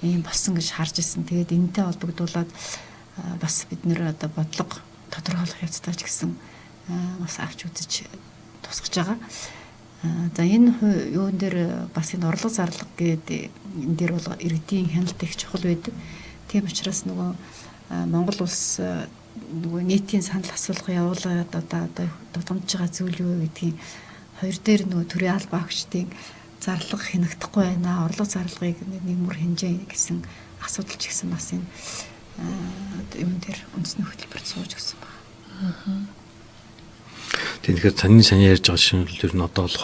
ийм болсон гэж харж ирсэн. Тэгээд энэтэй холбогдуулаад бас бид нэр одоо бодлого тодорхойлох явцтай ч гэсэн бас авч үзэж тусгаж байгаа. За энэ юун дээр бас энэ орлого зарлага гэдэг энэ дээр бол иргэдийн хяналт их чухал байдаг. Тийм учраас нөгөө Монгол улс нөгөө нийтийн санал асуулга явуулаад одоо дутамж байгаа зүйл юу гэдгийг хоёр дээр нөгөө төрийн албаа агчдын зарлага хянагдахгүй байна. Орлого зарлагыг нэгмөр хэмжээ гэсэн асуудал ч гэсэн бас энэ юм дээр үндэсний хөтөлбөрт сууж өгсөн байна.
Тэгэхээр саний ярьж байгаа шинжилгээр нь одоо бол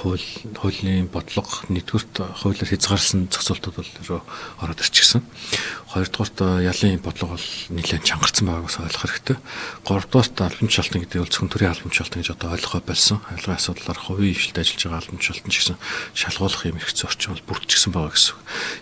хуулийн бодлого нэгдүгürt хуулиар хязгаарсан зохицуултууд бол ороод ирчихсэн. Хоёрдугаарт ялын бодлого бол нэлээд чангарсан байгааг ойлгох хэрэгтэй. Гуравдугаарт албан тушаалтан гэдэг бол зөвхөн төрийн албан тушаалтан гэж одоо ойлгохоо болсон. Авилгын асуудлаар хувийн хвшилтэд ажиллаж байгаа албан тушаалтан ч гэсэн шалгуулах юм хэрэгцээ орчин бол бүрдчихсэн байгаа гэсэн.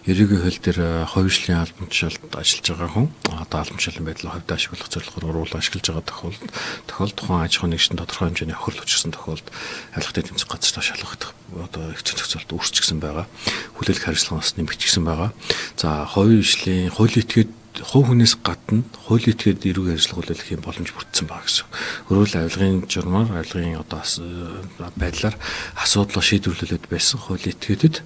Ерөнхий хууль дээр хувийн хвшлийн албан тушаалд ажиллаж байгаа хүн одоо албан тушаалын байдлаа хувьд ашиглах зорилгоор уруулан ашиглаж байгаа тохиолдолд тухайн аж ахуйн нэгжийн тодорхой хэмжээний хөрөл учирсан тохиолдолд авилгатай тэмцэх газар шалгах одоо хэцүү зохицуулт үүсчихсэн байгаа. Хүлээлт хариуцлага бас нэмэгдчихсэн байгаа. За хувийн хвшлийн хуулийн этгээд хувь хүнээс гадна хуулийн этгээд эрүүг ажиллах хүлээлгэх юм боломж бүрдсэн байгаа гэсэн. Өөрөөр авилгын журмаар авилгын одоо байдлаар асуудлаа шийдвэрлүүлээд байсан хуулийн этгээдэд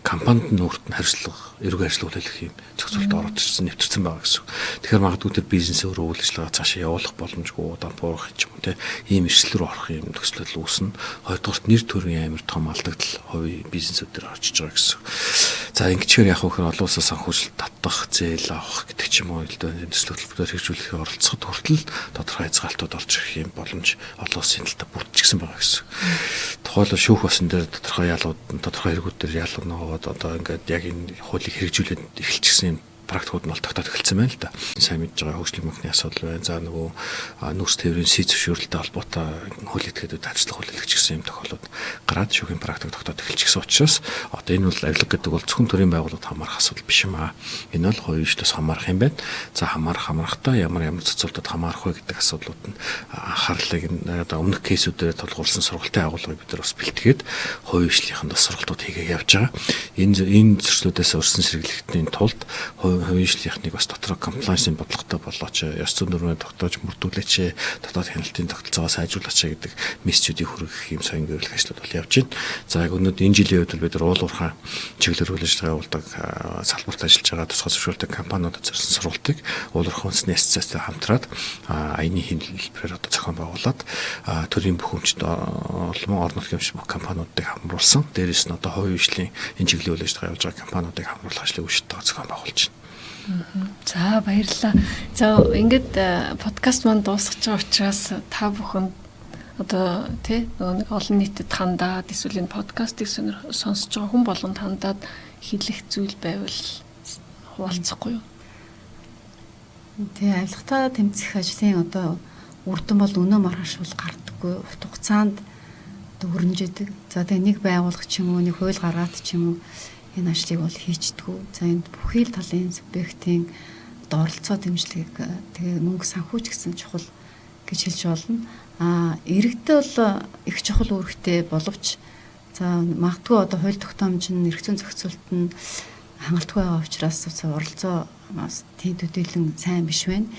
компанид нь өөрт нь хариуцлага эрүүг ажиллах хүлээлгэх юм зохицуулт ороод ирсэн нэвтэрсэн байгаа гэсэн. Тэгэхээр магадгүй тэр бизнесээ өөрөө үйл ажиллагаа цаашаа явуулах боломжгүй дампуурах ч юм уу те ийм эрсдэл рүү орох юм төслөл үүснэ. Хоёрдугаарт нэр төрийн амир том алдагдал хувийн бизнесүүд дээр очиж байгаа гэсэн. За ингэчээр яг хөхөр олон улсаас санхүүжилт татах, зээл авах гэдэг ч юм уу энэ төсөл хөтөлбөрөөр хэрэгжүүлэхээ оролцоход хүртэл тодорхой хязгаарлалтууд орж ирэх юм боломж олон улсын талд бүрдчихсэн байгаа гэсэн. Тухайлбал шүүх басан дээр тодорхой ялууд тодорхой хэрэгүүд дээр ялгана хаваад одоо ингээд яг энэ хуулийг хэрэгжүүлээд эхэлчихсэн юм практикууд нь бол тогтоод эхэлсэн байна л да. Сайн мэдж байгаа хөгжлийн банкны асуудал байна. За нөгөө нүүрс тээврийн сий зөвшөөрлөлтөй холбоотой хууль этгээдүүд ажиллах хүлээлгч гэсэн юм тохиолдлууд гараад шүүхийн практик тогтоод эхэлчихсэн учраас одоо энэ бол авилга гэдэг бол зөвхөн төрийн байгууллагад хамаарах асуудал биш юм аа. Энэ бол хувийн ижлөөс хамаарах юм байна. За хамаарахтаа ямар цэцүүлдэд хамаарах вэ гэдэг асуудлууд нь анхаарлыг одоо өмнөх кейсүүдээр тулгуурласан сургалтын агуулгыг бид нар бас бэлтгээд хувийн ижлийнхэнд бас сургалтууд хийгээ явж байгаа. Энэ зөрчлүүдээс өрсөн сэргийлэхтний тулд хувийн ижлийнхнийг бас дотроо комплайнсын бодлоготой болооч, ёс зүйн нормыг тогтоож мөрдүүлээч, дотоод хяналтын тогтолцоогоо сайжруулаач гэдэг мессежүүдийг хүргэх юм соён гэрүүлэх ажлууд бол явж байна. За яг өнөөдөр энэ жилийн үед бид нар уулуурхай чиглэлээр үйл ажиллагаа явуулдаг салбарт ажиллаж байгаа тусгай зөвшөөрөлтэй компаниудад зориулсан сургалтыг уулуурхай үндэсний ассоциацтай хамтраад аяны хэлбэрээр одоо зохион байгуулад төрийн бүх өмчт олон орон нутгийн өмч бүх компаниудыг хамруулсан. Дээрээс нь одоо хувийн ижлийн энэ чиглэлийн үйл ажиллагаа явуулж байгаа компаниудыг хамруулах ажлыг үүштэй зохион байгуулж байна.
За баярлалаа. За ингээд подкаст маань дуусгаж байгаа учраас та бүхэн одоо нэг олон нийтэд хандаад эсвэл энэ подкастыг сонсож байгаа хүн болгонд хандаад хэлэх зүйл байвал хуваалцахгүй юу?
Тэгээ авилгатаа тэмцэх ажлын одоо үр дүн бол өнөө маргаашвал гардаггүй, урт хугацаанд одоо хөрнжэдэг. За тэгээ нэг байгууллага ч юм уу, нэг хууль гаргаад ч юм уу энэ ажлыг бол хийчдэггүй. За энд бүхий л талын субъектийн одоо оролцоо дэмжлэгийг тэгээ мөнгө санхүүч гэсэн чухал гэж хэлж болно. Иргэдээ бол их чухал үүрэгтэй боловч за магадгүй одоо хууль тогтоомж нь эрх зүйн зохицуулт нь хангалтгүй байгаа учраас оролцоо бас тийм төдийлөн сайн биш байна.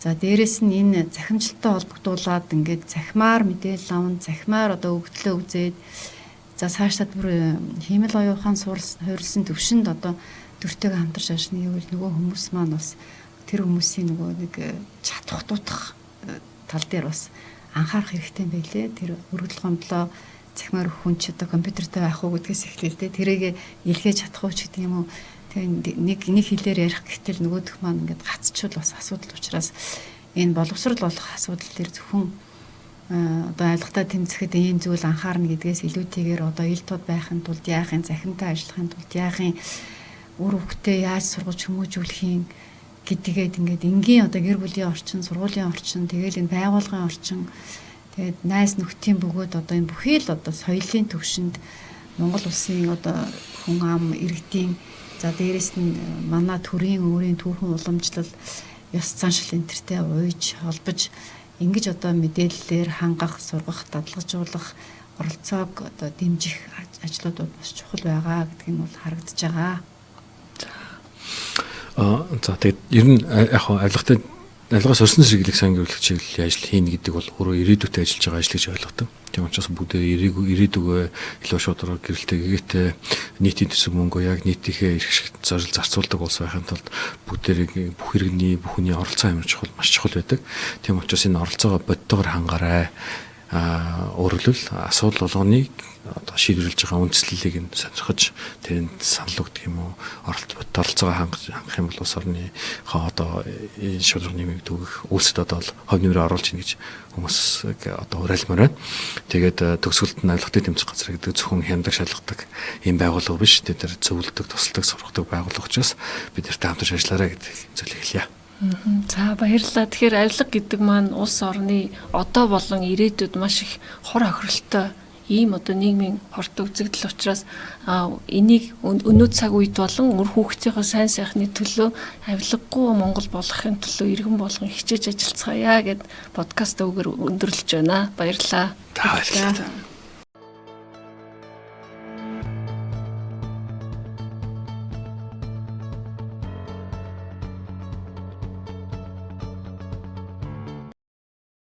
За дээрэс нь энэ захимжлалтай холбогдуулаад ингээд захимаар мэдээлэл аван, захимаар одоо өгдлөө үзээд за цаашдаа бүр хиймэл оюухан суурилсан төвшөнд одоо төртэйгээ хамтарч ажиллана гэвэл нөгөө хүмүүс маань бас тэр хүмүүсийн нөгөө нэг чадах дутах тал дээр бас анхаарах хэрэгтэй байлээ. Тэр өргөдөл гомдлоо захимаар хүн ч одоо компьютертэй байх уу гэдгээс эхлэлтэй тэрийг илгээж чадах уу ч гэдэг юм уу. Тэгээ нэг хэлээр ярих гэтэл нөгөөх маань ингээд гацчвал бас асуудал учраас энэ боловсрол болох асуудал дээр зөвхөн одоо авилгатаа тэмцэхэд энэ зүйл анхаарна гэдгээс илүүтэйгээр одоо ил тод байхын тулд яахын, захимтай ажиллахын тулд яахын, үр хөвгтөө яаж сургаж хүмүүжүүлэхийн гэдгээд ингээд энгийн одоо гэр бүлийн орчин, сургуулийн орчин, тэгээл энэ байгууллагын орчин, тэгээд найз нөхдийн бөгөөд одоо энэ бүхий л одоо соёлын төвшөнд Монгол улсын одоо хүн ам иргэдийн за дээрэс нь манай төрийн өөрийн түүхэн уламжлал, ёс заншил энтертэй уйж холбож ингэж одоо мэдээллээр хангах, сургах, дадлагжуулах, оролцоог одоо дэмжих ажлууд бас чухал байгаа гэдг нь бол харагдаж байгаа.
За тэгээд ер нь яг авилгатай авилгаас өрсөн сэргийлэх сан гэрүүлэх чиглэлийн ажил хийнэ гэдэг бол өөрөө ирээдүйтэй ажиллаж байгаа ажил гэж ойлгодог. Тийм учраас бүгдээ ирээдүгөө илүү шударга гэрэлтэйгээтэй нийтийн төсөв мөнгө яг нийтийнхээ эрх шиг зорилт зарцуулдаг улс байхын тулд бүгдээрээ бүх иргэний бүхний оролцоо амар чухал, маш чухал байдаг. Тийм учраас энэ оролцоогоо бодтойгоор хангаарай. Өөрөлдөл асуудал болгоныг одоо шийдвэрлэж байгаа үндслэлийг нь сонирхож тэрэнд санал өгдөг юм уу, оролцоогоо хангах юм бол улс орныхоо одоо энэ шударга нэмийг төгөх үйлсэд одоо хувь нэмрээ оруулж ийн гэж хүмүүс одоо уриалмаар байна. Тэгээд төгсгөлд нь авилгатын тэмцэх газар гэдэг зөвхөн хяндаг шалгадаг ийм байгууллага биш. Тэд нар зөвлөдөг, тусалдаг, сургадаг байгууллага учраас бид нартай хамтарч ажиллаарай гэдэг зүйлийг хэлье.
За баярлалаа. Тэгэхээр авилга гэдэг маань улс орны одоо болон ирээдүйд маш их хор хохиролтой ийм одоо нийгмийн хорт үзэгдэл учраас энийг өнөө цаг үед болон өр хүүхдийнхээ сайн сайхны төлөө авилгагүй Монгол болгохын төлөө иргэн болгон хичээж ажиллацгаая гэд подкаст өгөр өндөрлөж байна. Баярлалаа.
Баярлалаа.